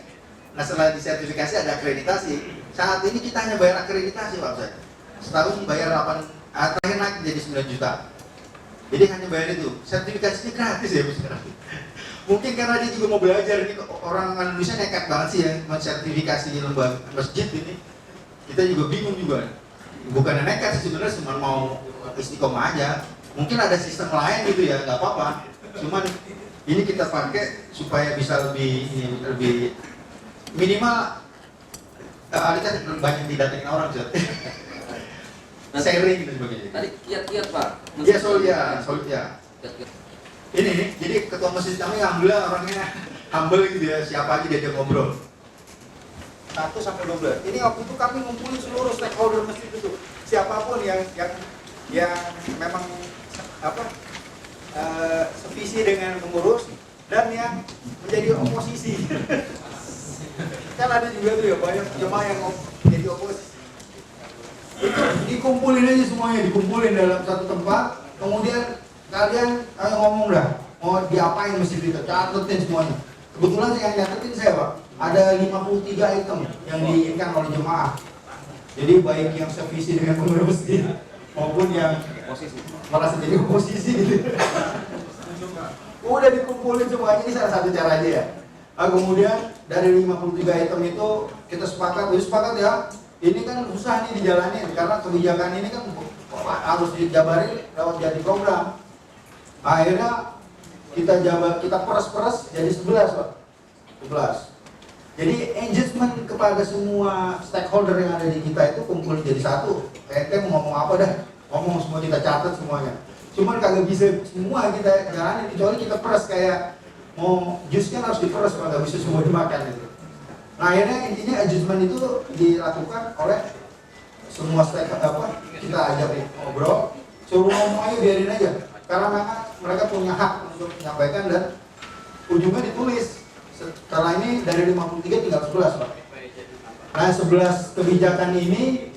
Nah setelah disertifikasi ada akreditasi. Saat ini kita hanya bayar akreditasi Pak Ustaz. Setahun bayar 8, terakhir naik jadi 9 juta. Jadi hanya bayar itu. Sertifikasinya gratis ya Ustaz. Mungkin karena dia juga mau belajar ini, orang Indonesia nekat banget sih ya mensertifikasi lembaga masjid ini. Kita juga bingung juga. Bukan nekat sih sebenarnya, cuma mau istiqomah aja. Mungkin ada sistem lain gitu ya, nggak apa-apa. Cuman ini kita pakai supaya bisa lebih minimal kita banyak didatengin orang Ustaz. Sharing dan sebagainya. Tadi kiat-kiat Pak. Iya ya. Ini jadi ketua masjid kami alhamdulillah orangnya humble gitu ya, siapa aja dia ngobrol. 1 sampai 12. Ini waktu itu kami ngumpulin seluruh stakeholder masjid itu. Siapapun yang memang sevisi dengan pengurus dan yang menjadi oposisi. Kan ada juga tuh ya banyak jemaah yang jadi oposisi. Itu dikumpulin aja semuanya, dikumpulin dalam satu tempat. Kemudian kalian ngomong dah mau diapain masjid itu, catetin semuanya. Kebetulan yang nyatetin saya Pak, ada 53 item yang diinginkan oleh jemaah. Jadi baik yang sevisi dengan pengurus masjid maupun yang merasa jadi oposisi gitu. Udah dikumpulin semuanya, ini salah satu cara aja ya. Kemudian dari 53 item itu kita sepakat ya, ini kan susah nih dijalanin karena kebijakan ini kan harus dijabarin lewat jadi program. Akhirnya kita peras jadi 11 Pak. 11. Jadi engagement kepada semua stakeholder yang ada di kita itu kumpul jadi satu. Ente mau ngomong apa dah, ngomong semua kita catat semuanya. Cuman kagak bisa semua kita jalanin kecuali kita peras kayak mau jus kan harus diperas, nggak bisa semua dimakan itu. Nah akhirnya intinya adjustment itu dilakukan oleh semua stakeholder kita ajak ngobrol, suruh ngomong aja biarin aja. Karena mereka punya hak untuk menyampaikan dan ujungnya ditulis. Setelah ini dari 53 tinggal 11 Pak. Nah 11 kebijakan ini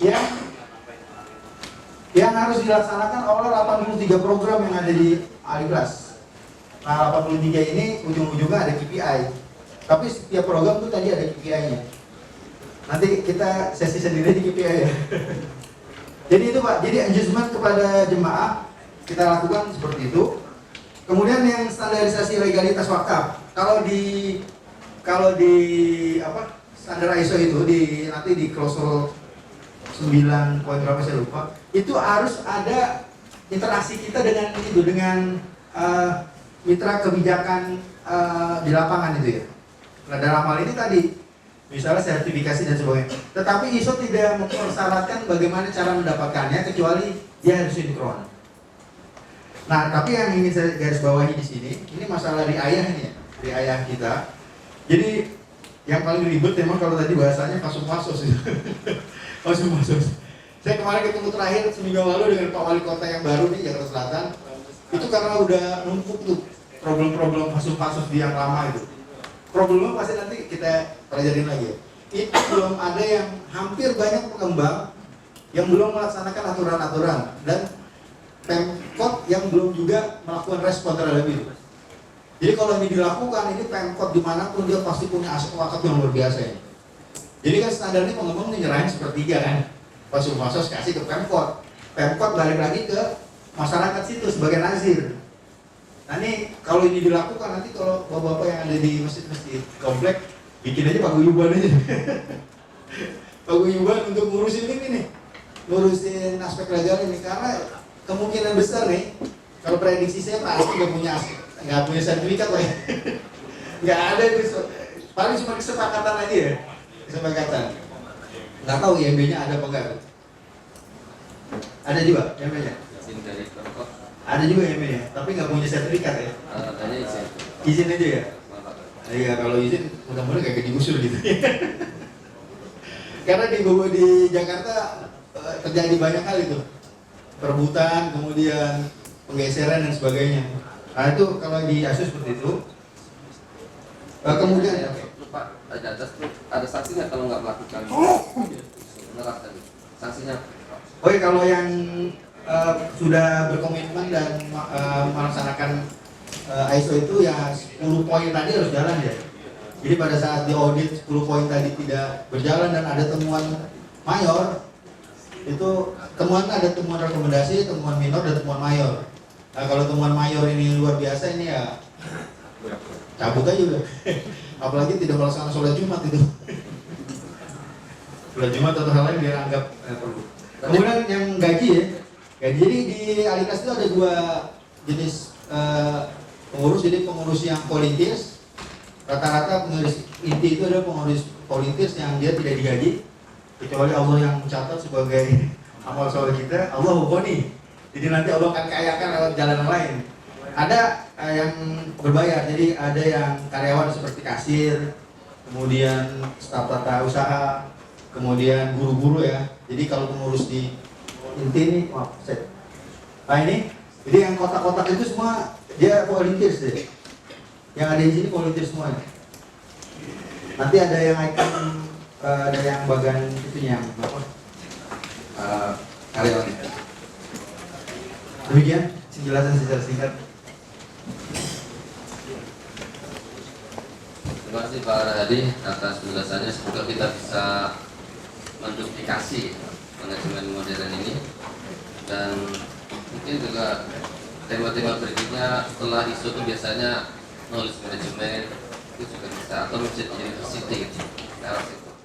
yang harus dilaksanakan oleh 83 program yang ada di Aliglas. Nah 83 ini ujung-ujungnya ada KPI. Tapi setiap program itu tadi ada KPI-nya. Nanti kita sesi sendiri di KPI ya. Jadi itu Pak, jadi adjustment kepada jemaah kita lakukan seperti itu. Kemudian yang standarisasi legalitas wakaf. Kalau di standar ISO itu nanti di klausul 9 poin berapa saya lupa, itu harus ada interaksi kita dengan mitra kebijakan di lapangan itu ya. Nah dalam hal ini tadi misalnya sertifikasi dan sebagainya. Tetapi ISO tidak mempersyaratkan bagaimana cara mendapatkannya kecuali dia harus sinkron. Nah, tapi yang ingin saya garis bawahi di sini, ini masalah riayah nih ya, riayah kita. Jadi yang paling ribet memang kalau tadi bahasanya pasus-pasus itu. Pasus-pasus. Saya kemarin ketemu terakhir seminggu lalu dengan Pak Wali Kota yang baru nih, Jakarta Selatan. Itu karena udah numpuk tuh problem-problem pasus-pasus di yang lama itu. Problemnya pasti nanti kita pelajarin lagi ya. Itu belum ada yang hampir banyak pengembang yang belum melaksanakan aturan-aturan dan Pemkot yang belum juga melakukan respon terhadap itu. Jadi kalau ini dilakukan, ini Pemkot dimanapun dia pasti punya aset wakaf yang luar biasa ya. Jadi kan standarnya pengembang nyerahin sepertiga kan, pasus-pasus kasih ke Pemkot. Pemkot balik lagi ke masyarakat situ sebagai nazir. Nah ini kalau ini dilakukan nanti kalau bapak-bapak yang ada di masjid-masjid komplek bikin aja paguyuban aja. Paguyuban untuk ngurusin ini nih, ngurusin aspek legal ini karena kemungkinan besar nih kalau prediksi saya pasti nggak punya sertifikat lah ya. Nggak ada itu, paling cuma kesepakatan aja ya, kesepakatan. Nggak tahu IMB-nya ada apa enggak? Ada juga IMB-nya. Izin dari Pemkot. Ada juga IMB-nya, tapi nggak punya sertifikat ya. Hanya izin. Izin aja ya. Iya kalau izin mudah-mudahan kayak digusur gitu. Karena di Jakarta terjadi banyak hal itu. Perebutan, kemudian penggeseran dan sebagainya. Nah itu kalau di ASUS seperti itu. Kemudian lupa ada sanksi nggak kalau nggak melakukan menerap tadi? Sanksinya? oh ya kalau yang sudah berkomitmen dan melaksanakan ISO itu ya 10 poin tadi harus jalan ya. Jadi pada saat diaudit 10 poin tadi tidak berjalan dan ada temuan mayor, itu ada temuan rekomendasi, temuan minor, dan temuan mayor. Nah kalau temuan mayor ini luar biasa ini ya cabut aja udah. Apalagi tidak melaksanakan sholat Jumat itu. Sholat Jumat atau hal lain dia anggap perlu. Kemudian yang gaji ya, gaji. Jadi di Alikas itu ada 2 jenis pengurus. Jadi pengurus yang volunteers, rata-rata pengurus inti itu adalah pengurus volunteers yang dia tidak digaji, kecuali Allah yang mencatat sebagai amal soleh kita, Allah hukoni. Jadi nanti Allah akan kayakan lewat jalan lain. Ada yang berbayar, jadi ada yang karyawan seperti kasir, kemudian staf tata usaha, kemudian guru-guru ya. Jadi kalau pengurus di inti ini, nah ini, jadi yang kotak-kotak itu semua dia volunteers deh. Yang ada di sini volunteers semuanya. Nanti ada yang icon, ada yang bagian itunya, karyawan. Demikian penjelasan secara singkat. Terima kasih Pak Rahadi atas penjelasannya. Semoga kita bisa menduplikasi manajemen modern ini, dan mungkin juga tema-tema berikutnya setelah isu itu biasanya knowledge management itu juga bisa, atau masjid university gitu.